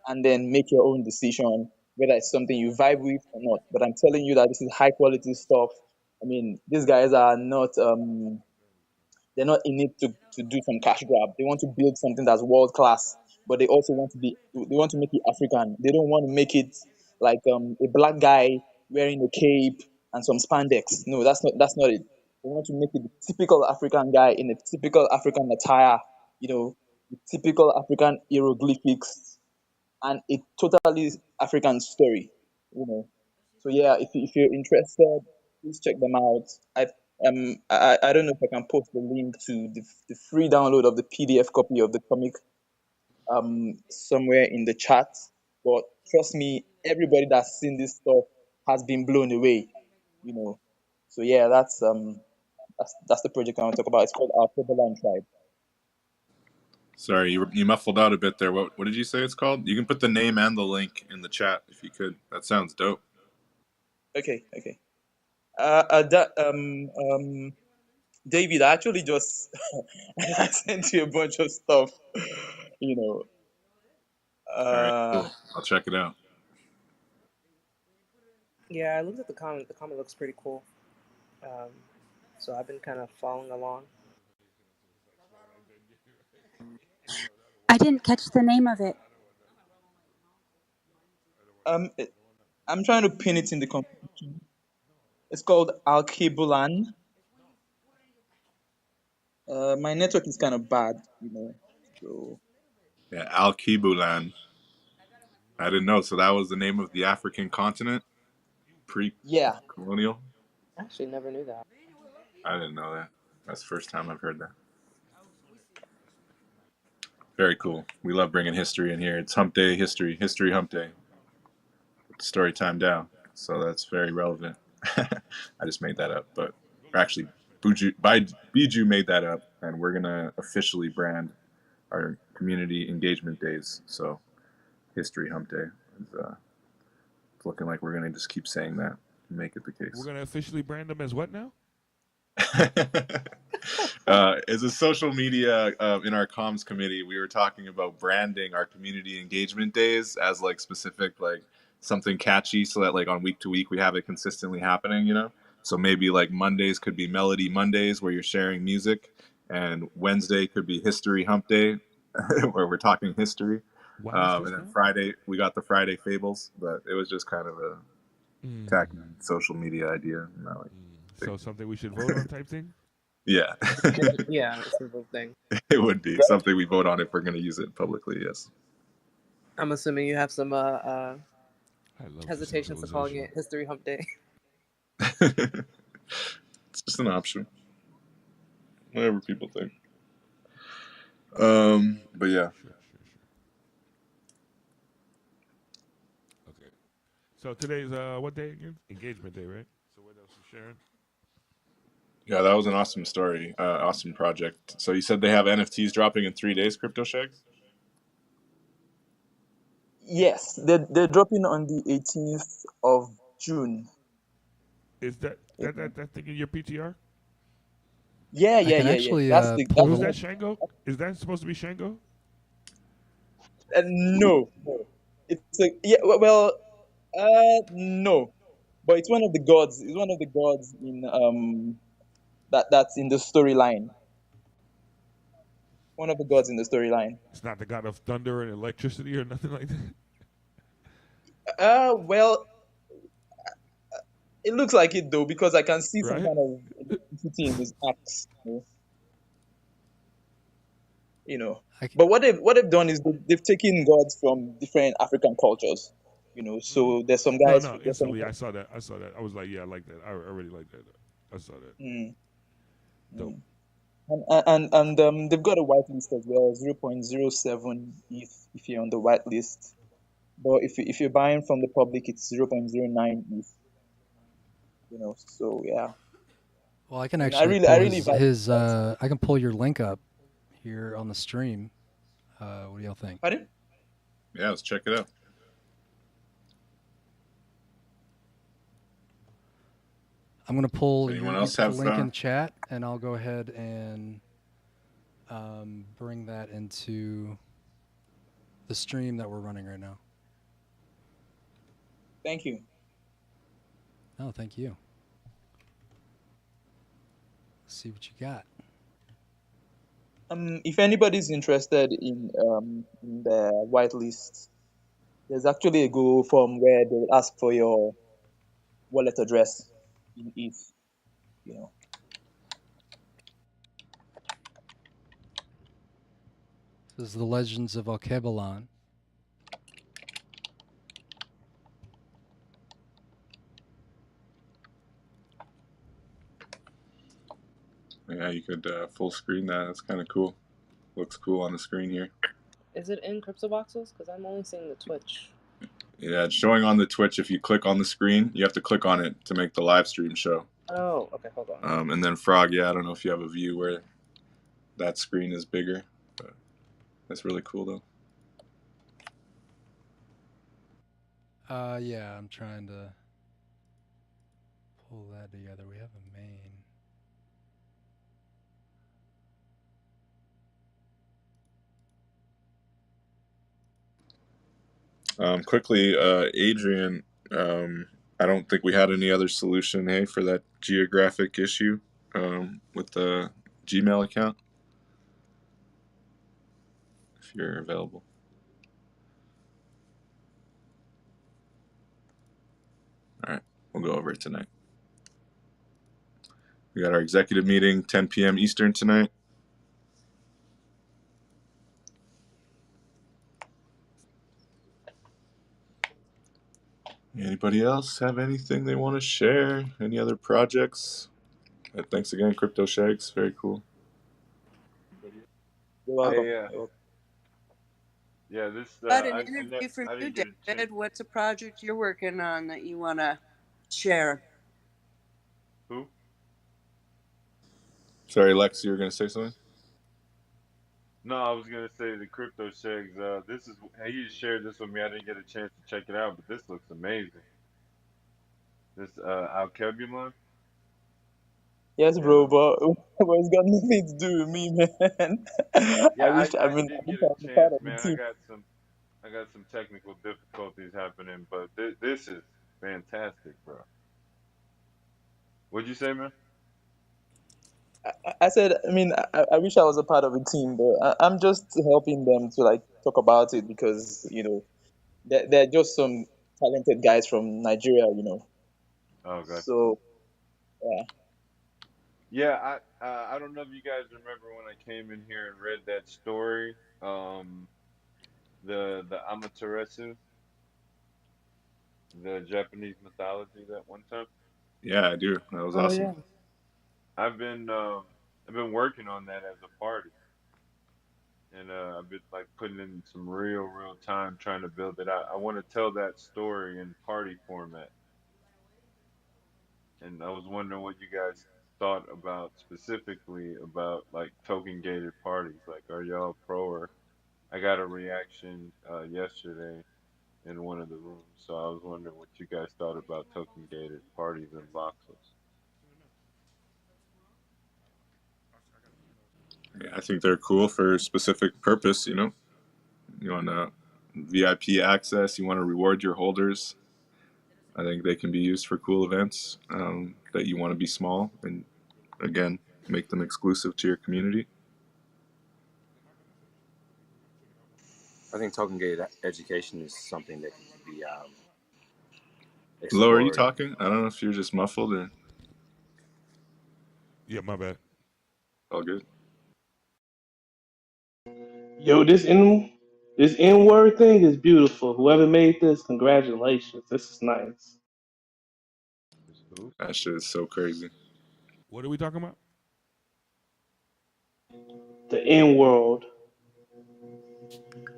and then make your own decision whether it's something you vibe with or not. But I'm telling you that this is high quality stuff. I mean, these guys are not they're not in it to do some cash grab. They want to build something that's world class, but they want to make it African. They don't want to make it like a black guy wearing a cape and some spandex. No, that's not it. They want to make it the typical African guy in a typical African attire, the typical African hieroglyphics and a totally African story. You know. So yeah, if you're interested, please check them out. I don't know if I can post the link to the free download of the PDF copy of the comic somewhere in the chat. But trust me, everybody that's seen this stuff has been blown away. You know. So yeah, that's the project I want to talk about. It's called Our Timberland Tribe. Sorry, you muffled out a bit there. What did you say it's called? You can put the name and the link in the chat if you could. That sounds dope. Okay. David, I actually just I sent you a bunch of stuff, you know. All right, Uh, cool. I'll check it out. Yeah, I looked at the comic. The comic looks pretty cool. So I've been kind of following along. I didn't catch the name of it. I'm trying to pin it in the competition. It's called Alkebulan. My network is kind of bad, So Yeah, Al Kibulan. I didn't know. So that was the name of the African continent, yeah, pre-colonial. I actually never knew that. I didn't know that. That's the first time I've heard that. Very cool. We love bringing history in here. It's Hump Day history Hump Day. Storytime DAO. So that's very relevant. I just made that up, but actually, Biju made that up, and we're gonna officially brand our community engagement days. So, History Hump Day is it's looking like we're gonna just keep saying that and make it the case. We're gonna officially brand them as what now? As a social media in our comms committee, we were talking about branding our community engagement days as like specific, like something catchy, so that like on week to week we have it consistently happening. So maybe like Mondays could be Melody Mondays where you're sharing music, and Wednesday could be History Hump Day where we're talking history. And then Friday we got the Friday Fables, but it was just kind of a tacky social media idea. So something we should vote on type thing? Yeah. Yeah, it's a real thing. It would be something we vote on if we're going to use it publicly, yes. I'm assuming you have some hesitations to calling it History Hump Day. It's just an option. Whatever people think. But yeah. Sure. Okay. So today's what day again? Engagement Day, right? So what else is sharing? Yeah, that was an awesome story. Awesome project. So you said they have NFTs dropping in 3 days, Crypto Shags? Yes, they're dropping on the 18th of June. Is that thing in your PTR? Yeah. Actually, That's Who's that, Shango? Is that supposed to be Shango? No. It's no, but it's one of the gods. It's one of the gods in that's in the storyline. One of the gods in the storyline. It's not the god of thunder and electricity or nothing like that. Well, It looks like it though, because I can see some Right? kind of electricity in his axe. You know. But what they've done is they've taken gods from different African cultures. You know, so there's some No, guys. no. There's some. Instantly, I saw that. I saw that. I was like, yeah, I like that. I really like that. I saw that. Mm, Dope. mm. And they've got a whitelist as well, 0.07 if you're on the whitelist. But if you're buying from the public, it's 0.09 ETH. You know, so yeah. Well, I can And actually I pull really value his that. I can pull your link up here on the stream. What do y'all think? Pardon? Yeah, let's check it out. I'm gonna pull Anyone you else put the have link in the chat, and I'll go ahead and bring that into the stream that we're running right now. Thank you. Oh, thank you. Let's see what you got. If anybody's interested in the whitelist, there's actually a Google form where they'll ask for your wallet address in ETH. You know. This is the Legends of Alkebalon. Yeah, you could full screen that. That's kind of cool. Looks cool on the screen here. Is it in CryptoVoxels? Because I'm only seeing the Twitch. Yeah, it's showing on the Twitch. If you click on the screen, you have to click on it to make the live stream show. Oh, okay, hold on. And then Frog, yeah, I don't know if you have a view where that screen is bigger, but that's really cool though. Yeah, I'm trying to pull that together. We have a main. Quickly, Adrian, I don't think we had any other solution, hey, for that geographic issue with the Gmail account, if you're available. All right, we'll go over it tonight. We got our executive meeting, 10 p.m. Eastern tonight. Anybody else have anything they want to share? Any other projects? Thanks again, Crypto Shakes. Very cool. You're welcome. Got an interview from you, David. What's a project you're working on that you want to share? Who? Sorry, Lex, you were going to say something? No, I was gonna say the Crypto Shags. This is he shared this with me. I didn't get a chance to check it out, but this looks amazing. This Alkebulon. Yes, bro, but it's got nothing to do with me, man. Yeah, I I wish didn't I get was a a part chance, of the man. team. I got some technical difficulties happening, but this is fantastic, bro. What'd you say, man? I said, I wish I was a part of a team, but I'm just helping them to like talk about it because they're just some talented guys from Nigeria, Oh, okay. So yeah. Yeah, I don't know if you guys remember when I came in here and read that story, the Amaterasu, the Japanese mythology that one time. Yeah, I do. That was awesome. Yeah. I've been working on that as a party, and I've been like putting in some real time trying to build it out. I want to tell that story in party format, and I was wondering what you guys thought about specifically about like token gated parties. Like, are y'all pro or? I got a reaction yesterday in one of the rooms, so I was wondering what you guys thought about token gated parties and voxels. Yeah, I think they're cool for a specific purpose, You want VIP access, you want to reward your holders. I think they can be used for cool events that you want to be small and, again, make them exclusive to your community. I think token gated education is something that can be Lo, are you explore. talking? I don't know if you're just muffled or Yeah, my bad. all good. Yo, this N word thing is beautiful. Whoever made this, congratulations. This is nice. It's who? That shit is so crazy. What are we talking about? The N world.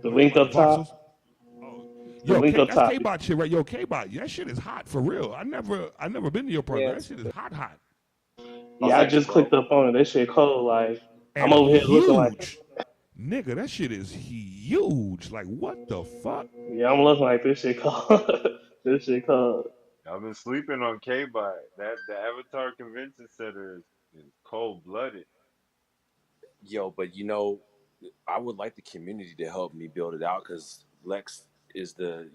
The What link about the up top. voxels? Oh, The yo, link K, up that's top. K-Bot shit, right? Yo, K-Bot, that shit is hot for real. I never been to your Yeah, project. That it's shit is hot, hot, Oh, Yeah, I thanks, just bro. clicked up on it. That shit cold. Like I'm and over here looking like, huge, nigga. That shit is huge. Like, what the fuck? yeah, I'm looking like this shit cold. This shit cold. I've been sleeping on K-Bot. That the Avatar Convention Center is cold blooded. Yo, but I would like the community to help me build it out because Lex is it,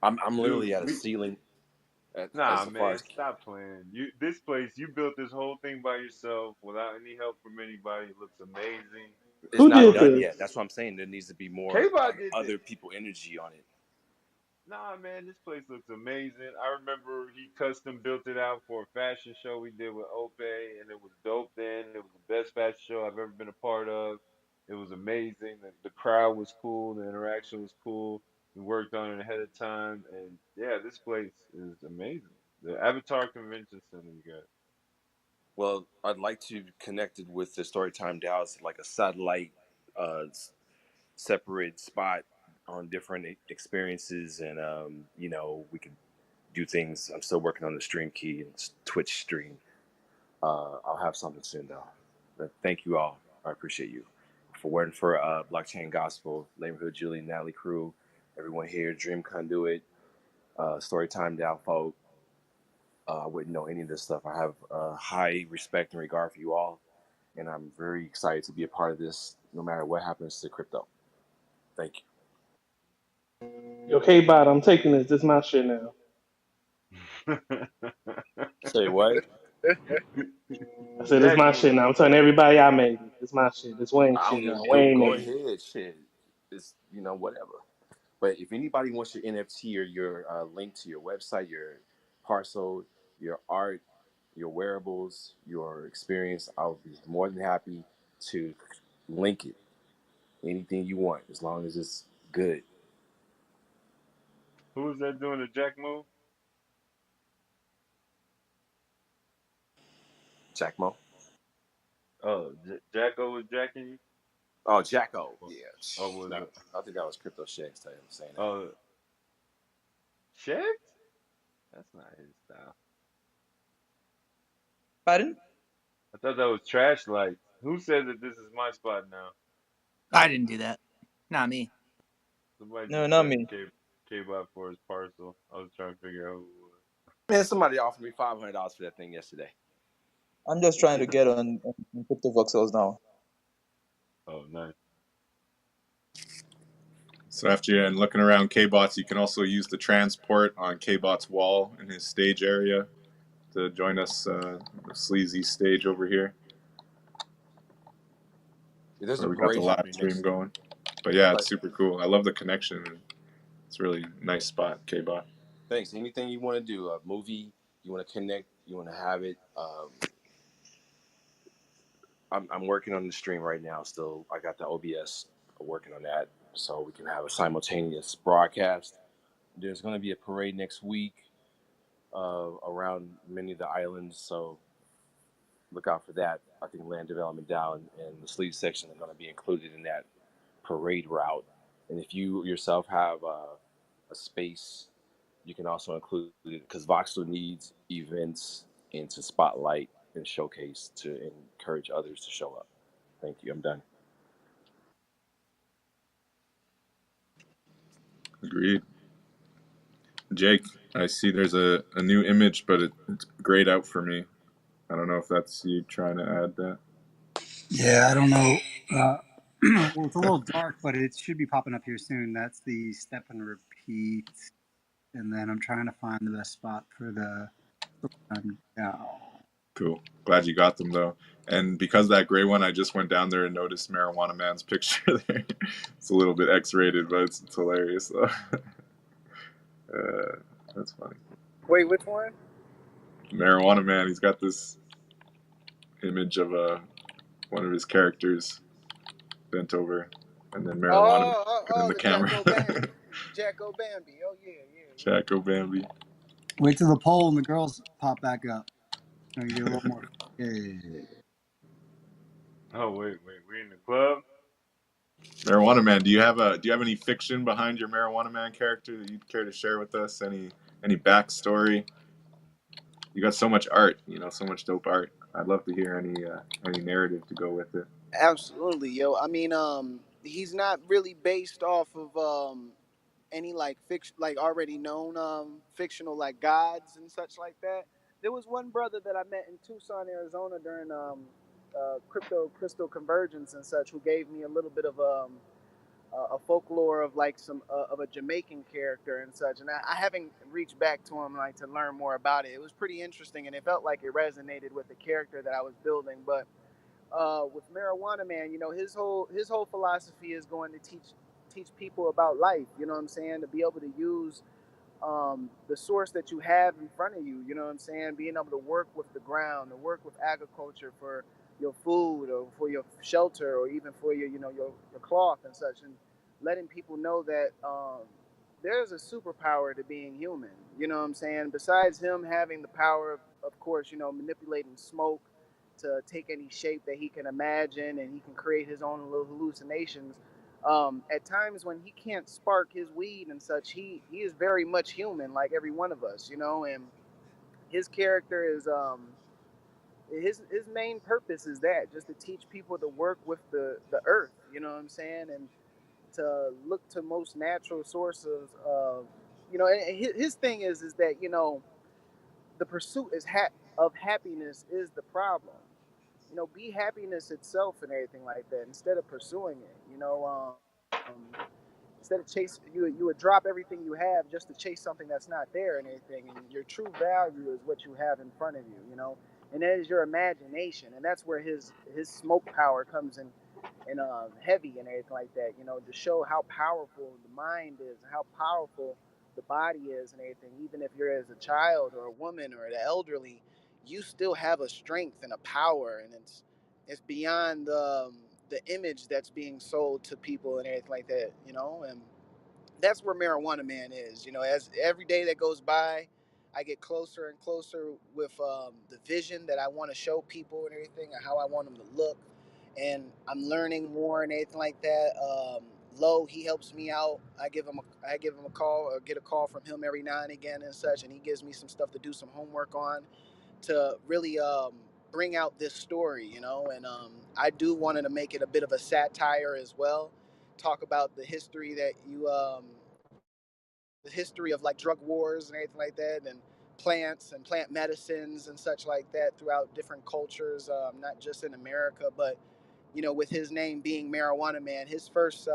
I'm Dude, literally at a we ceiling nah as far man, as stop playing. This place, you built this whole thing by yourself without any help from anybody. It looks amazing. it's Who not did done this? yet. That's what I'm saying. There needs to be more K-Bot did this. other people energy on it. Nah, man, this place looks amazing. I remember he custom built it out for a fashion show we did with Ope, and it was dope then. It was the best fashion show I've ever been a part of. It was amazing. The crowd was cool. The interaction was cool. We worked on it ahead of time, and yeah, this place is amazing. The Avatar Convention Center, you got. Well, I'd like to connect it with the Storytime DAO as like a satellite, separate spot on different experiences, and we could do things. I'm still working on the stream key and Twitch stream. I'll have something soon though. But thank you all. I appreciate you for waiting for Blockchain Gospel, Neighborhood Julie, Natalie Crew, everyone here, Dream Conduit, Storytime DAO folk. I wouldn't know any of this stuff. I have high respect and regard for you all, and I'm very excited to be a part of this, no matter what happens to crypto. Thank you. Yo, K-Bot, I'm taking this. This my shit now. Say what? I said, this Jack my shit move. now. I'm telling everybody I made it. This my shit. This Wayne I shit don't now. even Wayne go made it. ahead. Shit, it's whatever. But if anybody wants your NFT or your link to your website, your parcel, your art, your wearables, your experience, I'll be more than happy to link it. Anything you want, as long as it's good. Who is that doing the Jack move? Jack Mo. Oh, Jacko was jacking you? Oh, Jacko. Or, Yeah. or was No, it? I think that was Crypto Shakes saying that. Oh, checked? That's not his style. Pardon? I thought that was trash lights. Who said that this is my spot now? I didn't do that. Not me. Somebody No, just not said me. K-Bot for his parcel. I was trying to figure out who Man, somebody offered me $500 for that thing yesterday. I'm just it trying to was. get on crypto voxels now. Oh, nice. So after you're looking around K-Bots, you can also use the transport on K-Bot's wall in his stage area to join us, the sleazy stage over here, There's a where we got the parade live happening stream next. going. But yeah, it's But super cool. I love the connection. It's really a nice spot, K-Bot. thanks. Anything you want to do, a movie, you want to connect, you want to have it. I'm working on the stream right now. Still, I got the OBS working on that, so we can have a simultaneous broadcast. There's going to be a parade next week around many of the islands, so look out for that. I think Land Development DAO and the sleeve section are going to be included in that parade route. And if you yourself have a space, you can also include it because Voxel needs events and to spotlight and showcase to encourage others to show up. Thank you. I'm done. Agreed. Jake, I see there's a new image, but it's grayed out for me. I don't know if that's you trying to add that. Yeah, I don't know. Well, it's a little dark, but it should be popping up here soon. That's the step and repeat. And then I'm trying to find the best spot for the down. Cool. Glad you got them though. And because that gray one, I just went down there and noticed Marijuana Man's picture there. It's a little bit X-rated, but it's hilarious though. That's funny. Wait, which one? Marijuana Man. He's got this image of one of his characters bent over, and then Marijuana Man, and then Oh, the the camera. Jacko Bambi. Jacko Bambi. Oh yeah, yeah, Jacko Bambi. Wait till the poll and the girls pop back up. So you get a little more. Yeah. Oh wait, we in the club? Marijuana Man. Do you have any fiction behind your Marijuana Man character that you'd care to share with us? Any backstory? You got so much art, so much dope art. I'd love to hear any narrative to go with it. Absolutely, yo. I mean, he's not really based off of any like fiction, like already known fictional like gods and such like that. There was one brother that I met in Tucson, Arizona during crypto crystal convergence and such, who gave me a little bit of a folklore of like some of a Jamaican character and such. And I haven't reached back to him like to learn more about it. It was pretty interesting, and it felt like it resonated with the character that I was building. But with Marijuana Man, his whole philosophy is going to teach people about life. You know what I'm saying? To be able to use the source that you have in front of you. You know what I'm saying? Being able to work with the ground, to work with agriculture for your food or for your shelter or even for your cloth and such, and letting people know that there's a superpower to being human. You know what I'm saying? Besides him having the power of course, manipulating smoke to take any shape that he can imagine, and he can create his own little hallucinations. At times when he can't spark his weed and such, he is very much human, like every one of us, and his character is his main purpose is that just to teach people to work with the earth, you know what I'm saying, and to look to most natural sources of, and his thing is that the pursuit of happiness is the problem. Be happiness itself and everything like that instead of pursuing it. Instead of you would drop everything you have just to chase something that's not there and everything. And your true value is what you have in front of you, and that is your imagination. And that's where his smoke power comes in and heavy and everything like that, to show how powerful the mind is and how powerful the body is and everything. Even if you're as a child or a woman or the elderly, you still have a strength and a power, and it's beyond the image that's being sold to people and everything like that, and that's where Marijuana Man is. As every day that goes by, I get closer and closer with the vision that I want to show people and everything, and how I want them to look. And I'm learning more and everything like that. Lo, he helps me out. I give him a call or get a call from him every now and again and such, and he gives me some stuff to do some homework on to really bring out this story, And I do want to make it a bit of a satire as well. Talk about the history of like drug wars and everything like that, and plants and plant medicines and such like that throughout different cultures, not just in America, but with his name being Marijuana Man, his first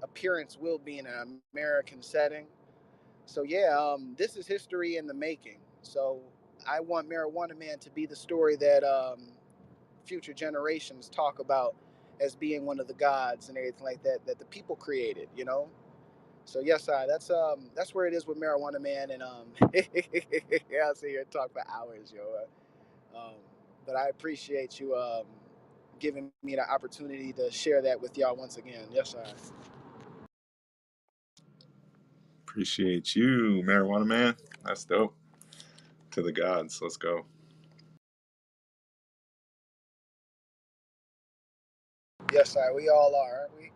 appearance will be in an American setting. So yeah, this is history in the making. So I want Marijuana Man to be the story that future generations talk about as being one of the gods and everything like that that the people created. So yes, that's where it is with Marijuana Man, and yeah, I'll sit here and talk for hours, yo. Um, but I appreciate you giving me the opportunity to share that with y'all once again. Yes, I. Appreciate you, Marijuana Man. That's dope. To the gods. Let's go. Yes, I. We all are, aren't we?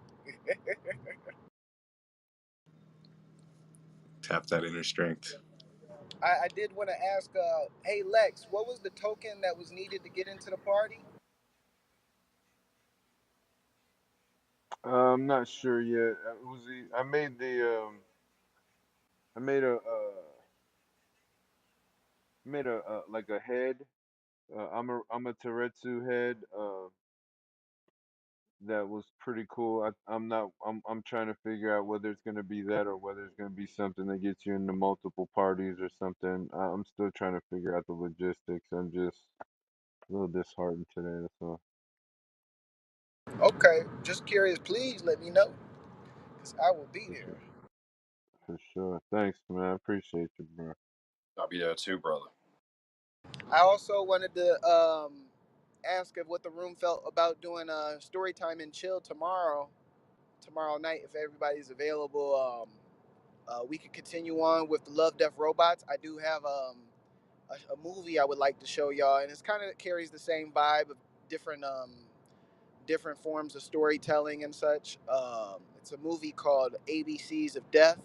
Tap that inner strength. I did want to ask, hey Lex, what was the token that was needed to get into the party? I'm not sure yet. I made the I made a like a head. I'm a Teretsu head. That was pretty cool. I'm not. I'm trying to figure out whether it's gonna be that or whether it's gonna be something that gets you into multiple parties or something. I'm still trying to figure out the logistics. I'm just a little disheartened today. That's all. Okay, just curious. Please let me know, cause I will be For there. sure. for sure. Thanks, man. I appreciate you, bro. I'll be there too, brother. I also wanted to ask of what the room felt about doing a story time and chill tomorrow night if everybody's available. We could continue on with the Love Death Robots. I do have a movie I would like to show y'all, and it's kind of carries the same vibe of different forms of storytelling and such. It's a movie called ABCs of Death.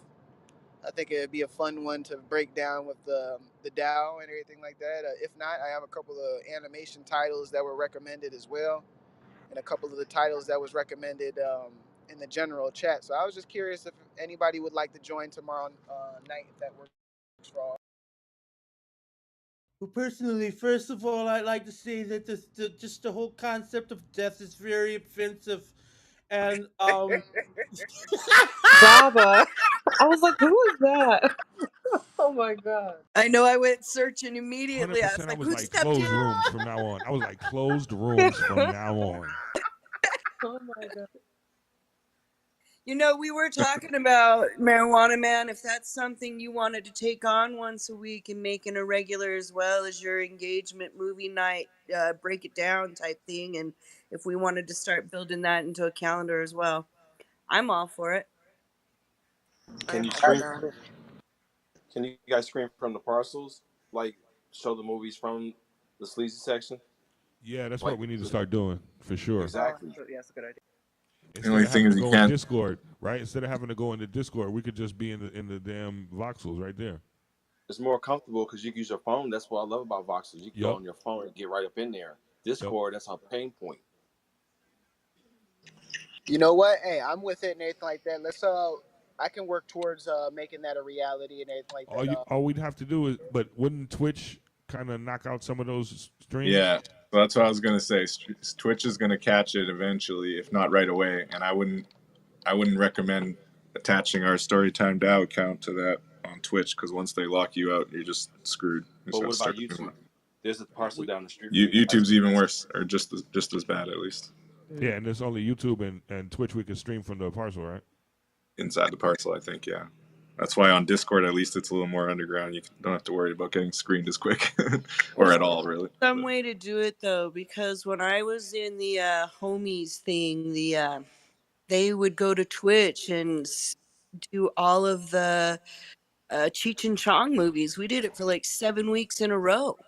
I think it'd be a fun one to break down with the DAO and everything like that. If not, I have a couple of animation titles that were recommended as well, and a couple of the titles that was recommended in the general chat. So I was just curious if anybody would like to join tomorrow night if that works for all. Well, personally, first of all, I'd like to say that just the whole concept of death is very offensive, and Baba. I was like, who is that? Oh my god. I know I went searching immediately. I was 100%. I like, was who like stepped closed in? rooms from now on. I was like closed rooms from now on. Oh my god. You know, we were talking about Marijuana Man. If that's something you wanted to take on once a week and make it a regular as well as your engagement movie night, break it down type thing. And if we wanted to start building that into a calendar as well, I'm all for it. Can I'm you all stream? about it. Can you guys stream from the parcels? Like show the movies from the sleazy section? Yeah, that's Like what we need to start doing for sure. exactly. Yeah, that's a good idea. The Instead only of thing having is to you go in can't. Discord, right? Instead of having to go into Discord, we could just be in the damn voxels right there. It's more comfortable because you can use your phone. That's what I love about Voxels. You can go Yep. on your phone and get right up in there. Yep. Discord, that's a pain point. You know what? Hey, I'm with it and everything like that. Let's I can work towards making that a reality and everything like that. All we'd have to do is, but wouldn't Twitch kind of knock out some of those streams? Yeah, so that's what I was gonna say. Twitch is gonna catch it eventually, if not right away. And I wouldn't recommend attaching our Storytime DAO account to that on Twitch because once they lock you out, you're just screwed. You But just what gotta about start a new YouTube? one. There's a Yeah, parcel down the street from you guys. YouTube's even worse, or just as bad at least. yeah, and there's only YouTube and Twitch we could stream from the parcel, right? Inside the parcel, I think. Yeah, that's why on Discord at least it's a little more underground. You don't have to worry about getting screened as quick, or at all, really. Some way to do it though, because when I was in the homies thing, they would go to Twitch and do all of the Cheech and Chong movies. We did it for like 7 weeks in a row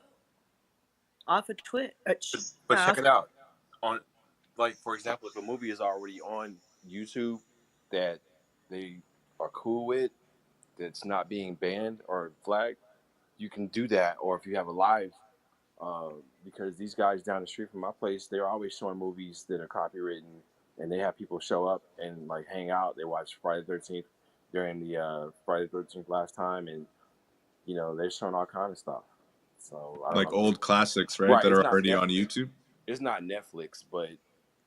off of Twitch. But Yeah, check it out. On like for example, if a movie is already on YouTube that they are cool with, that's not being banned or flagged, you can do that. Or if you have a live, because these guys down the street from my place, they're always showing movies that are copywritten, and they have people show up and like hang out. They watch Friday the 13th during the Friday the 13th last time, and you know they're showing all kind of stuff. So I don't Like know. old classics, right? Right, That are already on YouTube. it's not Netflix, but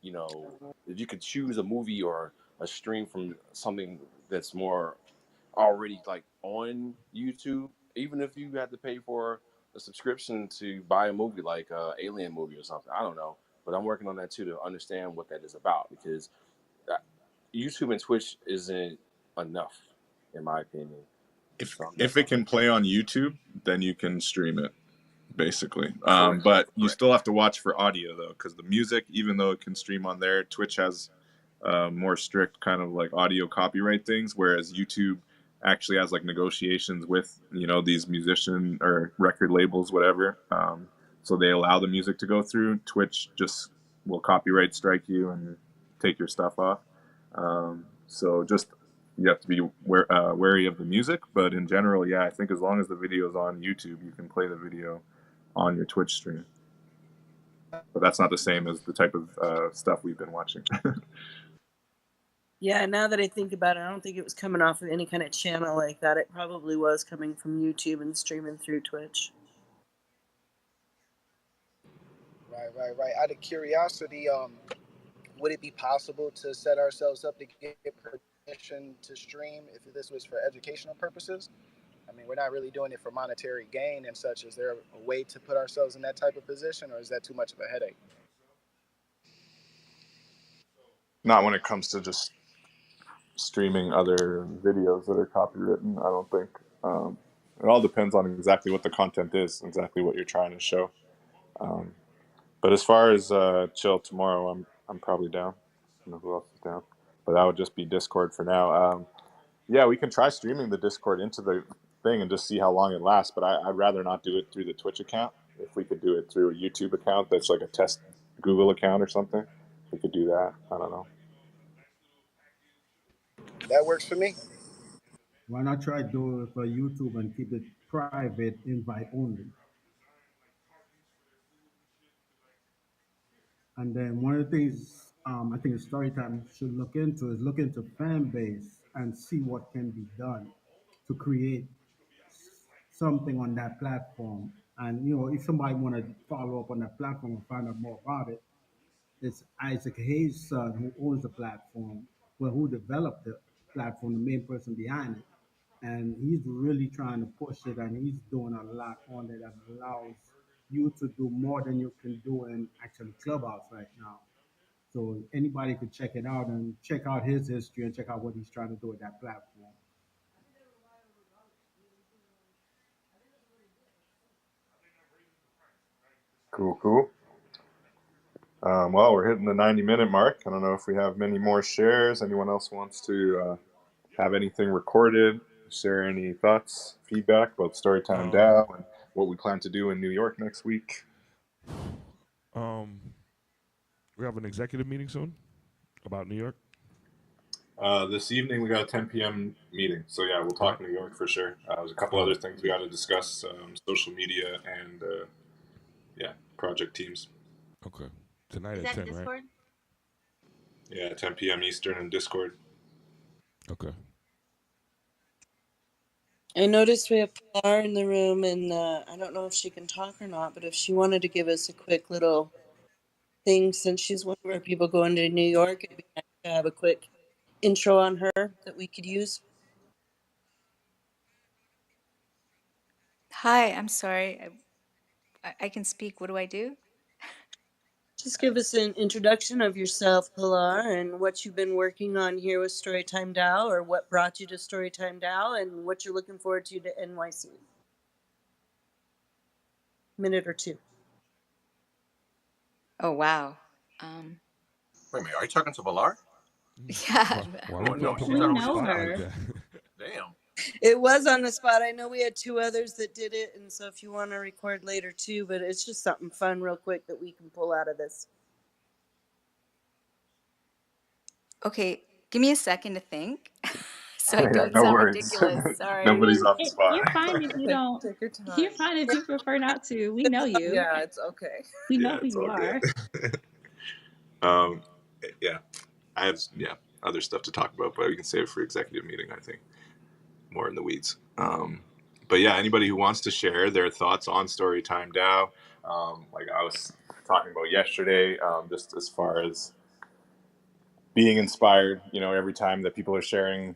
you know, if you could choose a movie or a stream from something that's more already like on YouTube, even if you had to pay for a subscription to buy a movie like Alien movie or something, I don't know. But I'm working on that too to understand what that is about because YouTube and Twitch isn't enough, in my opinion. So If it can play on YouTube, then you can stream it, basically. correct, But you correct. still have to watch for audio though, because the music, even though it can stream on there, Twitch has more strict kind of like audio copyright things, whereas YouTube actually has like negotiations with these musician or record labels, whatever. So they allow the music to go through. Twitch just will copyright strike you and take your stuff off. So just you have to be wary of the music, but in general, yeah, I think as long as the video is on YouTube, you can play the video on your Twitch stream. But that's not the same as the type of stuff we've been watching. Yeah, now that I think about it, I don't think it was coming off of any kind of channel like that. It probably was coming from YouTube and streaming through Twitch. Right. Out of curiosity, would it be possible to set ourselves up to get permission to stream if this was for educational purposes? I mean, we're not really doing it for monetary gain and such. Is there a way to put ourselves in that type of position, or is that too much of a headache? Not when it comes to just streaming other videos that are copywritten. I don't think. It all depends on exactly what the content is, exactly what you're trying to show. But as far as chill tomorrow, I'm probably down. I don't know who else is down, but that would just be Discord for now. Yeah, we can try streaming the Discord into the thing and just see how long it lasts. But I'd rather not do it through the Twitch account. If we could do it through a YouTube account that's like a test Google account or something, we could do that. I don't know. That works for me. Why not try do it for YouTube and keep it private, invite only? And then one of the things I think Storytime should look into is look into fan base and see what can be done to create something on that platform. And if somebody want to follow up on that platform and find out more about it, it's Isaac Hayes' son who owns the platform, well, who developed the platform, the main person behind it. And he's really trying to push it, and he's doing a lot on it that allows you to do more than you can do in actually Clubhouse right now. So anybody could check it out and check out his history and check out what he's trying to do with that platform. Cool. Well, we're hitting the 90-minute mark. I don't know if we have many more shares. Anyone else wants to have anything recorded, share any thoughts, feedback about Storytime DAO and what we plan to do in New York next week? We have an executive meeting soon about New York. This evening we got a 10 p.m. meeting, so yeah, we'll talk New York for sure. There's a couple other things we got to discuss, social media and project teams. Okay, tonight at 10, right? Yeah, 10 p.m. Eastern in Discord. Okay. I noticed we have Pilar in the room, and I don't know if she can talk or not, but if she wanted to give us a quick little thing, since she's one of our people going to New York, it'd be nice to have a quick intro on her that we could use. Hi, I'm sorry. I can speak. What do I do? Just give us an introduction of yourself, Pilar, and what you've been working on here with Storytime DAO, or what brought you to Storytime DAO, and what you're looking forward to NYC. Minute or two. Oh, wow. Wait a minute, are you talking to Pilar? Yeah. Why No, we she's put on on the the spot like that? Damn. It was on the spot. I know we had two others that did it, and so if you want to record later too, but it's just something fun real quick that we can pull out of this. Okay, give me a second to think so I don't No sound worries. ridiculous. Sorry. Nobody's off the spot. You're fine if you don't. Take your time. You're fine if you prefer not to. We know you. Yeah, it's okay. We know Yeah, who it's you all are. good. Yeah, I have other stuff to talk about, but we can save it for executive meeting. I think more in the weeds. But yeah, anybody who wants to share their thoughts on Storytime DAO, like I was talking about yesterday, just as far as being inspired, every time that people are sharing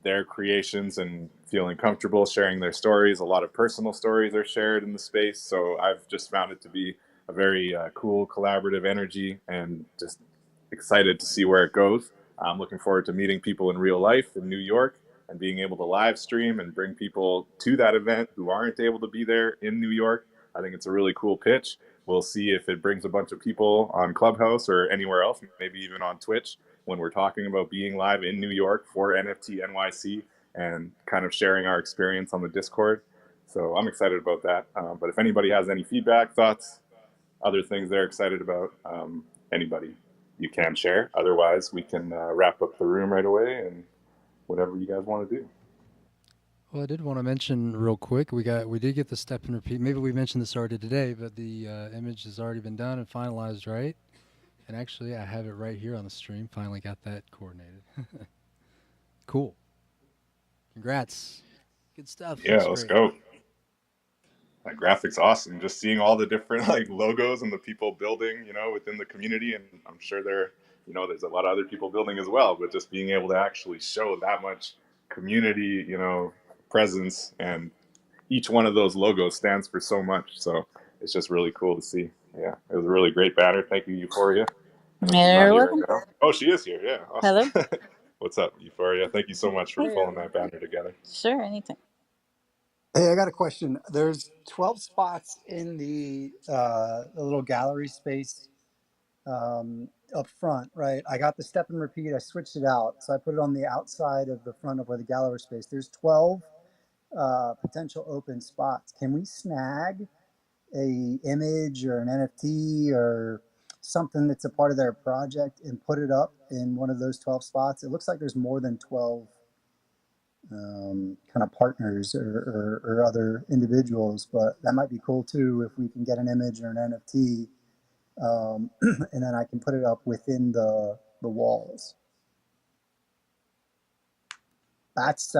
their creations and feeling comfortable sharing their stories, a lot of personal stories are shared in the space. So I've just found it to be a very cool, collaborative energy, and just excited to see where it goes. I'm looking forward to meeting people in real life in New York and being able to live stream and bring people to that event who aren't able to be there in New York. I think it's a really cool pitch. We'll see if it brings a bunch of people on Clubhouse or anywhere else, maybe even on Twitch, when we're talking about being live in New York for NFTNYC and kind of sharing our experience on the Discord. So I'm excited about that. But if anybody has any feedback, thoughts, other things they're excited about, anybody, you can share. Otherwise, we can wrap up the room right away and whatever you guys want to do. Well, I did want to mention real quick, we did get the step and repeat. Maybe we mentioned this already today, but the image has already been done and finalized, right? And actually, I have it right here on the stream. Finally got that coordinated. Cool. Congrats. Good stuff. Yeah, Looks let's great. go. That graphics awesome. Just seeing all the different logos and the people building, within the community, and I'm sure there's a lot of other people building as well. But just being able to actually show that much community, presence, and each one of those logos stands for so much. So it's just really cool to see. Yeah, it was a really great banner. Thank you, Euphoria. She's not You're here welcome. right now. Oh, she is here. Yeah, awesome. Hello. What's up, Euphoria? Thank you so much for Hey. pulling that banner together. Sure, anytime. Hey, I got a question. There's 12 spots in the little gallery space up front, right? I got the step and repeat. I switched it out, so I put it on the outside of the front of where the gallery space. There's 12 potential open spots. Can we snag a image or an NFT or something that's a part of their project and put it up in one of those 12 spots? It looks like there's more than 12 kind of partners or other individuals, but that might be cool too if we can get an image or an NFT, and then I can put it up within the walls. That's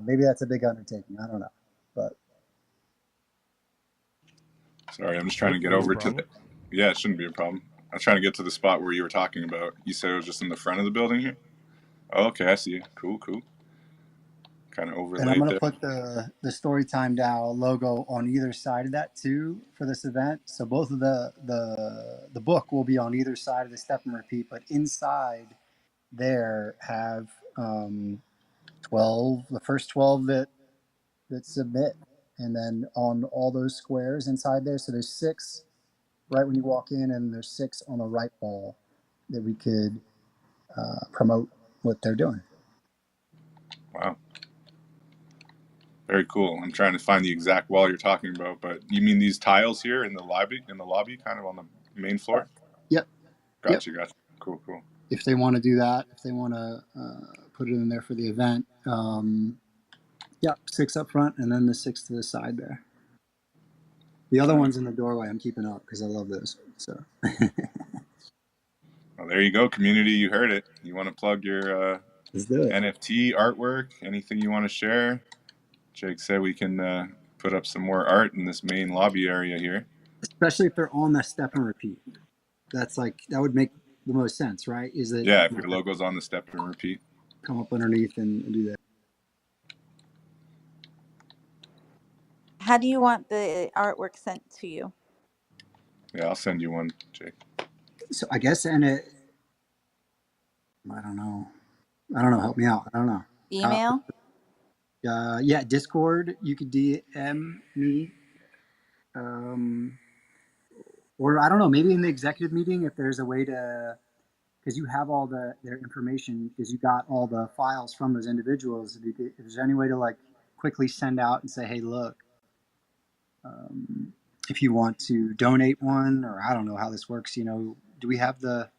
maybe that's a big undertaking. I don't know, but Sorry, I'm just trying to get over to the. Yeah, it shouldn't be a problem. I was trying to get to the spot where you were talking about. You said it was just in the front of the building here. Oh, okay, I see. Cool. Kind of and I'm overlaid gonna there. put the Storytime DAO logo on either side of that too for this event. So both of the book will be on either side of the step and repeat, but inside there have 12, the first 12 that submit, and then on all those squares inside there. So there's 6 right when you walk in, and there's 6 on the right wall that we could promote what they're doing. Wow. Very cool. I'm trying to find the exact wall you're talking about, but you mean these tiles here in the lobby, kind of on the main floor? Yep. Gotcha. Cool. If they want to do that, if they want to put it in there for the event, yep, 6 up front and then the 6 to the side there. The other one's in the doorway. I'm keeping up because I love those. So. Well, there you go, community. You heard it. You want to plug your Let's do it. NFT artwork? Anything you want to share? Jake said we can put up some more art in this main lobby area here. Especially if they're on the step and repeat. That's like, that would make the most sense, right? Is that if your logo's on the step and repeat, come up underneath and do that. How do you want the artwork sent to you? Yeah, I'll send you one, Jake. So I guess, and it, I don't know. Help me out. I don't know. Email? Yeah, Discord. You could DM me. Or I don't know, maybe in the executive meeting, if there's a way to, because you have all their information, because you got all the files from those individuals. If there's any way to like quickly send out and say, hey, look, if you want to donate one, or I don't know how this works, do we have the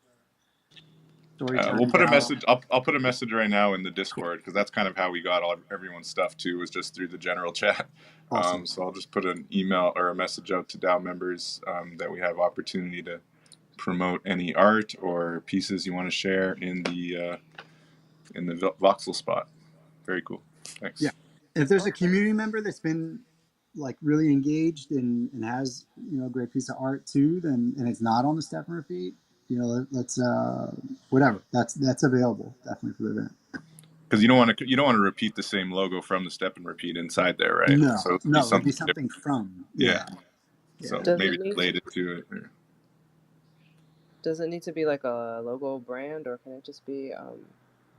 Storytime We'll put a DAO? message. I'll put a message right now in the Discord because that's kind of how we got everyone's stuff too, was just through the general chat. Awesome. So I'll just put an email or a message out to DAO members that we have opportunity to promote any art or pieces you want to share in the voxel spot. Very cool. Thanks. Yeah. If there's a community member that's been like really engaged and has a great piece of art too, then and it's not on the step and repeat, let's whatever. That's available definitely for the event. Because you don't want to repeat the same logo from the step and repeat inside there, right? No, so it'd be something from. Yeah. So Does maybe it need related to it. Does it need to be like a logo brand, or can it just be?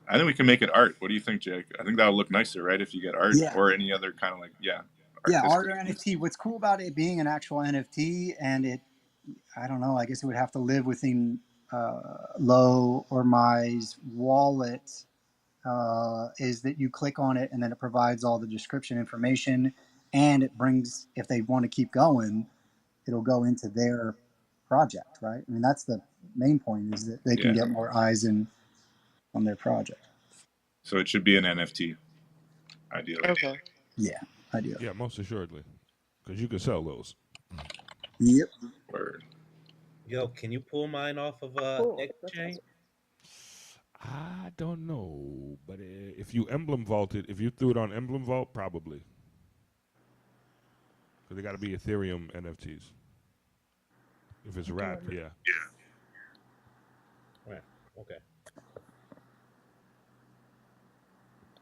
I think we can make it art. What do you think, Jake? I think that'll look nicer, right? If you get art or any other kind of art or NFT. What's cool about it being an actual NFT, and I don't know, I guess it would have to live within Lo or Mai's wallet, is that you click on it and then it provides all the description information, and it brings, if they want to keep going, it'll go into their project, right? I mean, that's the main point, is that they can get more eyes on their project. So it should be an NFT, ideally. Okay. Yeah, ideally. Yeah, most assuredly, because you can sell those. Yep. Word. Yo, can you pull mine off of Exchange? I don't know, but if you if you threw it on Emblem Vault, probably. Because they got to be Ethereum NFTs. If it's wrapped, yeah. Right. Okay.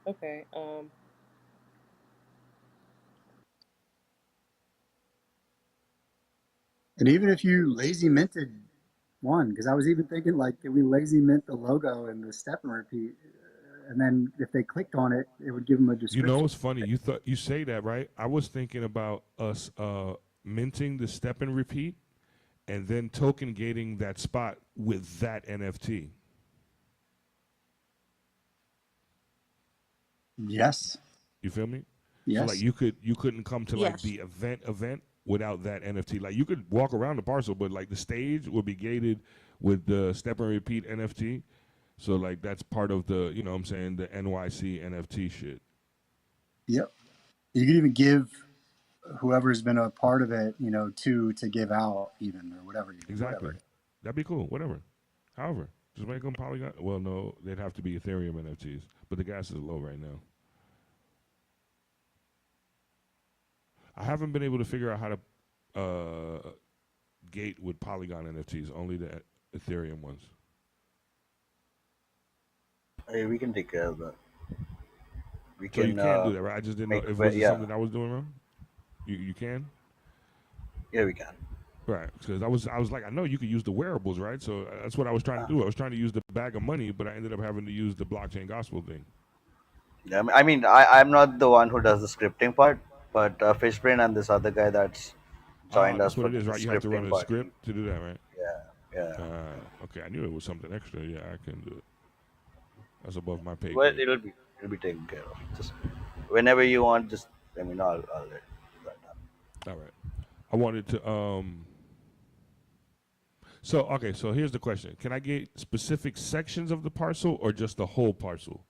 Okay. And even if you lazy minted one, because I was even thinking, like, can we lazy mint the logo and the step and repeat? and then if they clicked on it, it would give them a You description. know, it's funny. You say that, right? I was thinking about us minting the step and repeat, and then token gating that spot with that NFT. Yes. You feel me? Yes. So like you couldn't come to like the event without that NFT. Like you could walk around the parcel, but like the stage would be gated with the step and repeat NFT. So like that's part of the, you know what I'm saying, the NYC NFT shit. Yep. You could even give whoever's been a part of it, to give out even or whatever. Exactly. Whatever. That'd be cool. Whatever. However, just make them Polygon. Well, no, they'd have to be Ethereum NFTs, but the gas is low right now. I haven't been able to figure out how to gate with Polygon NFTs, only the Ethereum ones. Hey, we can take care of that. We So can. you can do that, right? I just didn't know if was it something I was doing wrong. You can. Yeah, we can. Right, because I was like, I know you could use the wearables, right? So that's what I was trying to do. I was trying to use the bag of money, but I ended up having to use the blockchain gospel thing. Yeah, I mean, I'm not the one who does the scripting part, but Fishbrain and this other guy that's joined us That's what for it is, the right? You have to run scripting a part. script to do that, right? Yeah. Okay, I knew it was something extra. Yeah, I can do it. That's above my pay Well, grade. it'll be taken care of. Just whenever you want, just let me know. I'll let that done. All right. I wanted to So here's the question: can I get specific sections of the parcel or just the whole parcel?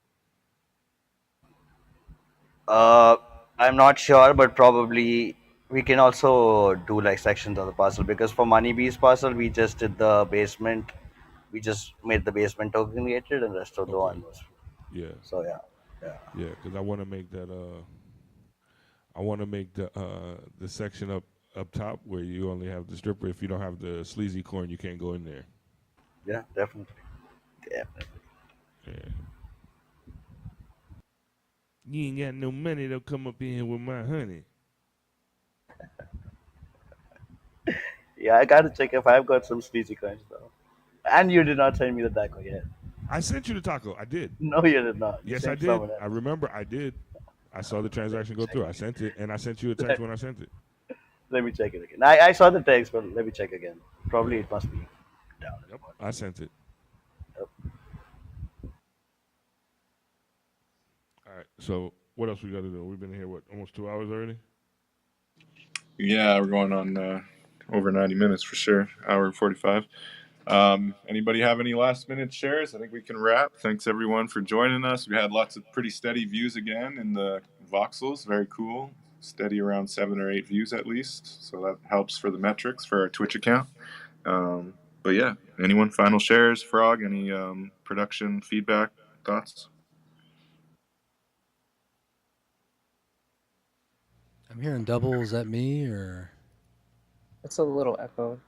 I'm not sure, but probably we can also do like sections of the parcel, because for Moneybee's parcel, we just did the basement. We just made the basement token gated, and the rest of the one was free. Yeah. So yeah. Yeah, because I want to make that. I want to make the section up top where you only have the stripper. If you don't have the sleazy corn, you can't go in there. Yeah, definitely. Yeah. You ain't got no money, they'll come up in here with my honey. Yeah, I gotta check if I've got some sleazy coins though. And you did not send me the taco yet. I sent you the taco. I did. No, you did not. You Yes, I sent did. someone else. I remember I did. I saw the transaction go through. I sent it, and I sent you a text when I sent it. Let me check it again. I saw the text, but let me check again. Probably it must be down. Yep, I sent it. Yep. All right. So what else we got to do? We've been here almost 2 hours already. Yeah, we're going on over 90 minutes for sure. Hour and 45. Anybody have any last minute shares? I think we can wrap. Thanks everyone for joining us. We had lots of pretty steady views again in the voxels. Very cool. Steady around 7 or 8 views at least. So that helps for the metrics for our Twitch account. But yeah, anyone final shares? Frog, any production feedback, thoughts? I'm hearing double. Is that me or? It's a little echo.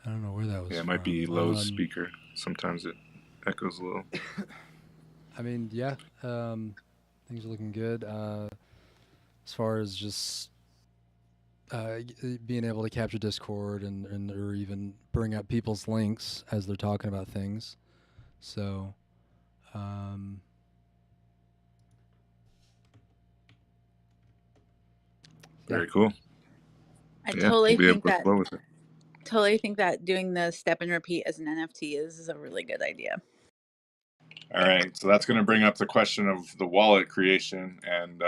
I don't know where that was. Yeah, it might be Lowe's speaker. Sometimes it echoes a little. I mean, yeah, things are looking good. As far as just being able to capture Discord and or even bring up people's links as they're talking about things. So, Very cool. I Yeah, totally we'll be think able to that flow with it. doing the step and repeat as an NFT is a really good idea. All right, so that's going to bring up the question of the wallet creation and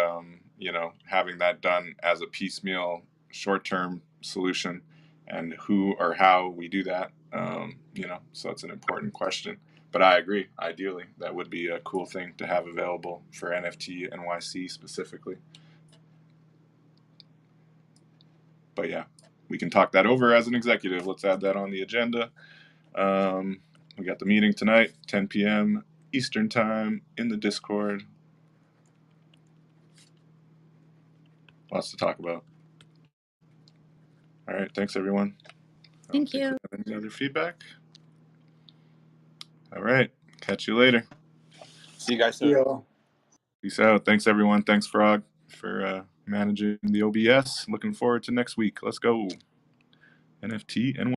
having that done as a piecemeal short-term solution, and who or how we do that. So it's an important question. But I agree. Ideally, that would be a cool thing to have available for NFTNYC specifically. But yeah, we can talk that over as an executive. Let's add that on the agenda. We got the meeting tonight, 10 p.m. Eastern time in the Discord. Lots to talk about. All right, thanks everyone. Thank you. Any other feedback? All right, catch you later. See you guys soon. Yeah. Peace out. Thanks everyone. Thanks Frog for managing the OBS. Looking forward to next week. Let's go. NFT and